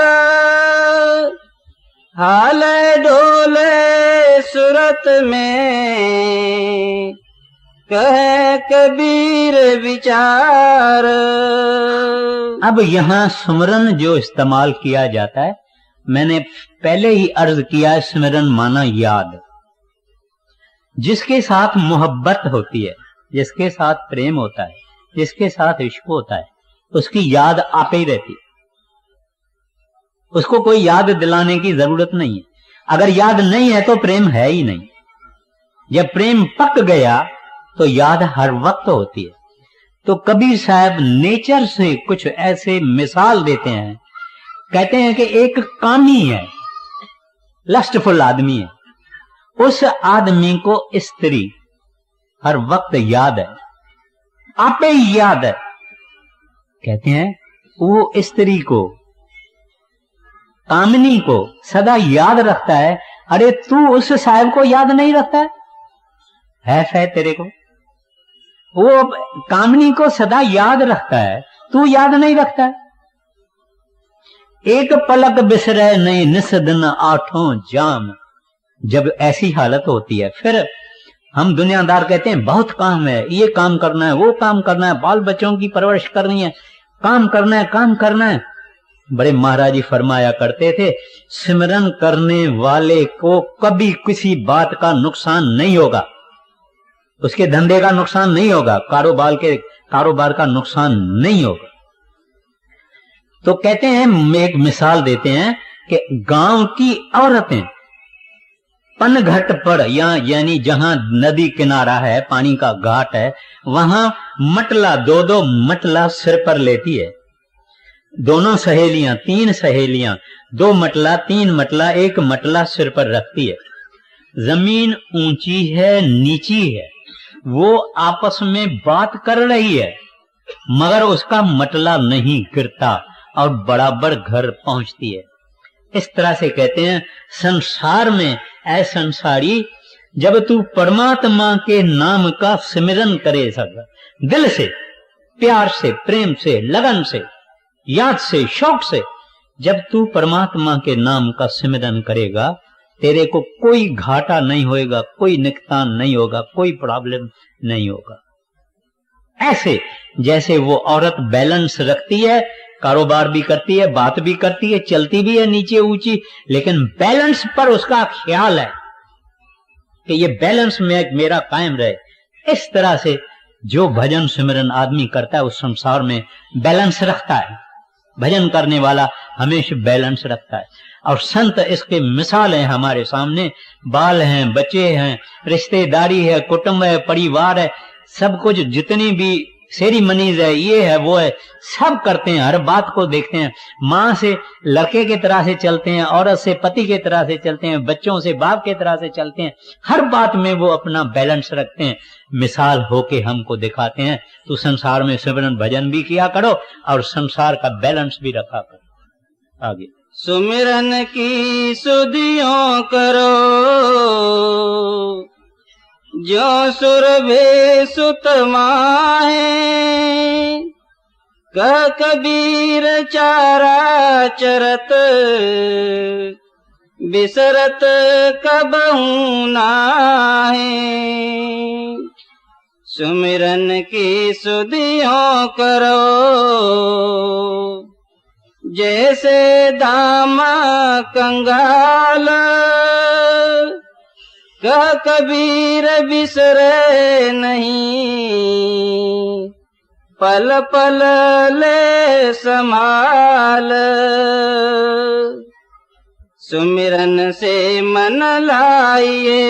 हाल डोले सूरत में कहे कबीर विचार। अब यहाँ सुमरन जो इस्तेमाल किया जाता है, मैंने पहले ही अर्ज किया, स्मरण माना याद। जिसके साथ मोहब्बत होती है, जिसके साथ प्रेम होता है, जिसके साथ इश्क होता है, उसकी याद आपे ही रहती है, उसको कोई याद दिलाने की जरूरत नहीं है। अगर याद नहीं है तो प्रेम है ही नहीं। जब प्रेम पक गया तो याद हर वक्त होती है। तो कबीर साहब नेचर से कुछ ऐसे मिसाल देते हैं, कहते हैं कि एक कामी है, लस्टफुल आदमी है, उस आदमी को स्त्री हर वक्त याद है, आपे ही याद है। कहते हैं वो स्त्री को, कामिनी को सदा याद रखता है। अरे तू उस साहब को याद नहीं रखता है तेरे को, वो कामिनी को सदा याद रखता है, तू याद नहीं रखता है। एक पलक बिसरे नहीं निस दिन आठों जाम। जब ऐसी हालत होती है फिर हम दुनियादार कहते हैं बहुत काम है, ये काम करना है, वो काम करना है, बाल बच्चों की परवरिश करनी है, काम करना है, काम करना है। बड़े महाराज जी फरमाया करते थे, सिमरन करने वाले को कभी किसी बात का नुकसान नहीं होगा, उसके धंधे का नुकसान नहीं होगा, कारोबार का नुकसान नहीं होगा। तो कहते हैं, एक मिसाल देते हैं कि गांव की औरतें पनघट पर यानी जहां नदी किनारा है, पानी का घाट है, वहां मटला, दो मटला सिर पर लेती है। दोनों सहेलियां, 3 सहेलियां, 2 मटला, 3 मटला, 1 मटला सिर पर रखती है। जमीन ऊंची है, नीची है, वो आपस में बात कर रही है, मगर उसका मटला नहीं गिरता और बराबर घर पहुंचती है। इस तरह से कहते हैं संसार में ऐ संसारी, जब तू परमात्मा के नाम का सिमरन करे सक दिल से, प्यार से, प्रेम से, लगन से, याद से, शौक से, जब तू परमात्मा के नाम का सिमरन करेगा तेरे को कोई घाटा नहीं होएगा, कोई नुकसान नहीं होगा, कोई प्रॉब्लम नहीं होगा। ऐसे जैसे वो औरत बैलेंस रखती है, कारोबार भी करती है, बात भी करती है, चलती भी है नीचे ऊंची, लेकिन बैलेंस पर उसका ख्याल है कि ये बैलेंस में मेरा कायम रहे। इस तरह से जो भजन सिमरन आदमी करता है उस संसार में बैलेंस रखता है। भजन करने वाला हमेशा बैलेंस रखता है। और संत इसके मिसाल हैं हमारे सामने। बाल हैं, बच्चे हैं, रिश्तेदारी है, कुटुंब है, परिवार है, सब कुछ जितनी भी सेरिमनीज है, ये है वो है, सब करते हैं, हर बात को देखते हैं। माँ से लड़के की तरह से चलते हैं, औरत से पति की तरह से चलते हैं, बच्चों से बाप की तरह से चलते हैं, हर बात में वो अपना बैलेंस रखते हैं, मिसाल होके हमको दिखाते हैं। तो संसार में सिमरन भजन भी किया करो और संसार का बैलेंस भी रखा करो। आगे सुमिरन की सुधियों करो, जो सुरभे सुत माहे, कह कबीर चारा चरत, बिसरत कबहू नाहे। सुमिरन की सुधियों करो, जैसे दामा कंगाल, कह कबीर बिसरे नहीं, पल पल ले संभाल। सुमिरन से मन लाइए,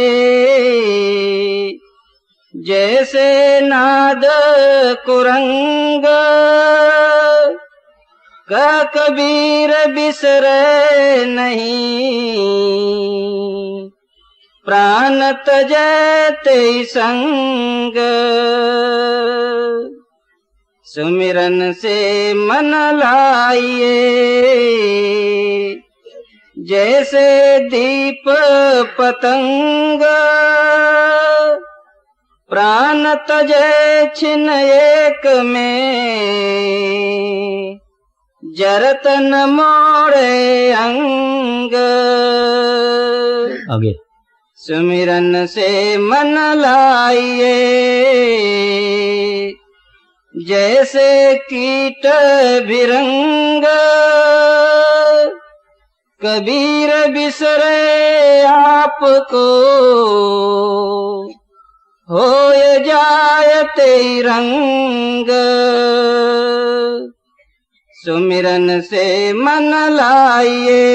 जैसे नाद कुरंग, कह कबीर बिसरे नहीं, प्राण तजै ते संग। सुमिरन से मन लाइए, जैसे दीप पतंग, प्राण तजै छिन एक में, जरत न मोड़े अंग। आगे सुमिरन से मन लाइए, जैसे कीट भिरंग, कबीर बिसरे आपको, होय जायते रंग। सुमिरन से मन लाइए,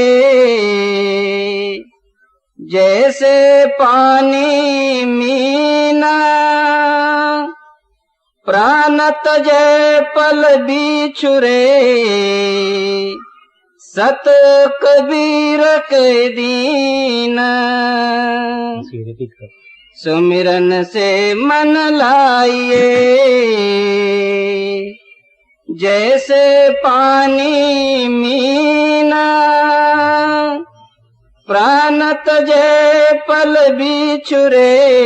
जैसे पानी मीना, प्राण तजै पल बिछुरे, सत कबीर के दीन। सुमिरन से मन लाइए, जैसे पानी मीना, प्राण तजै पल बिछुरे।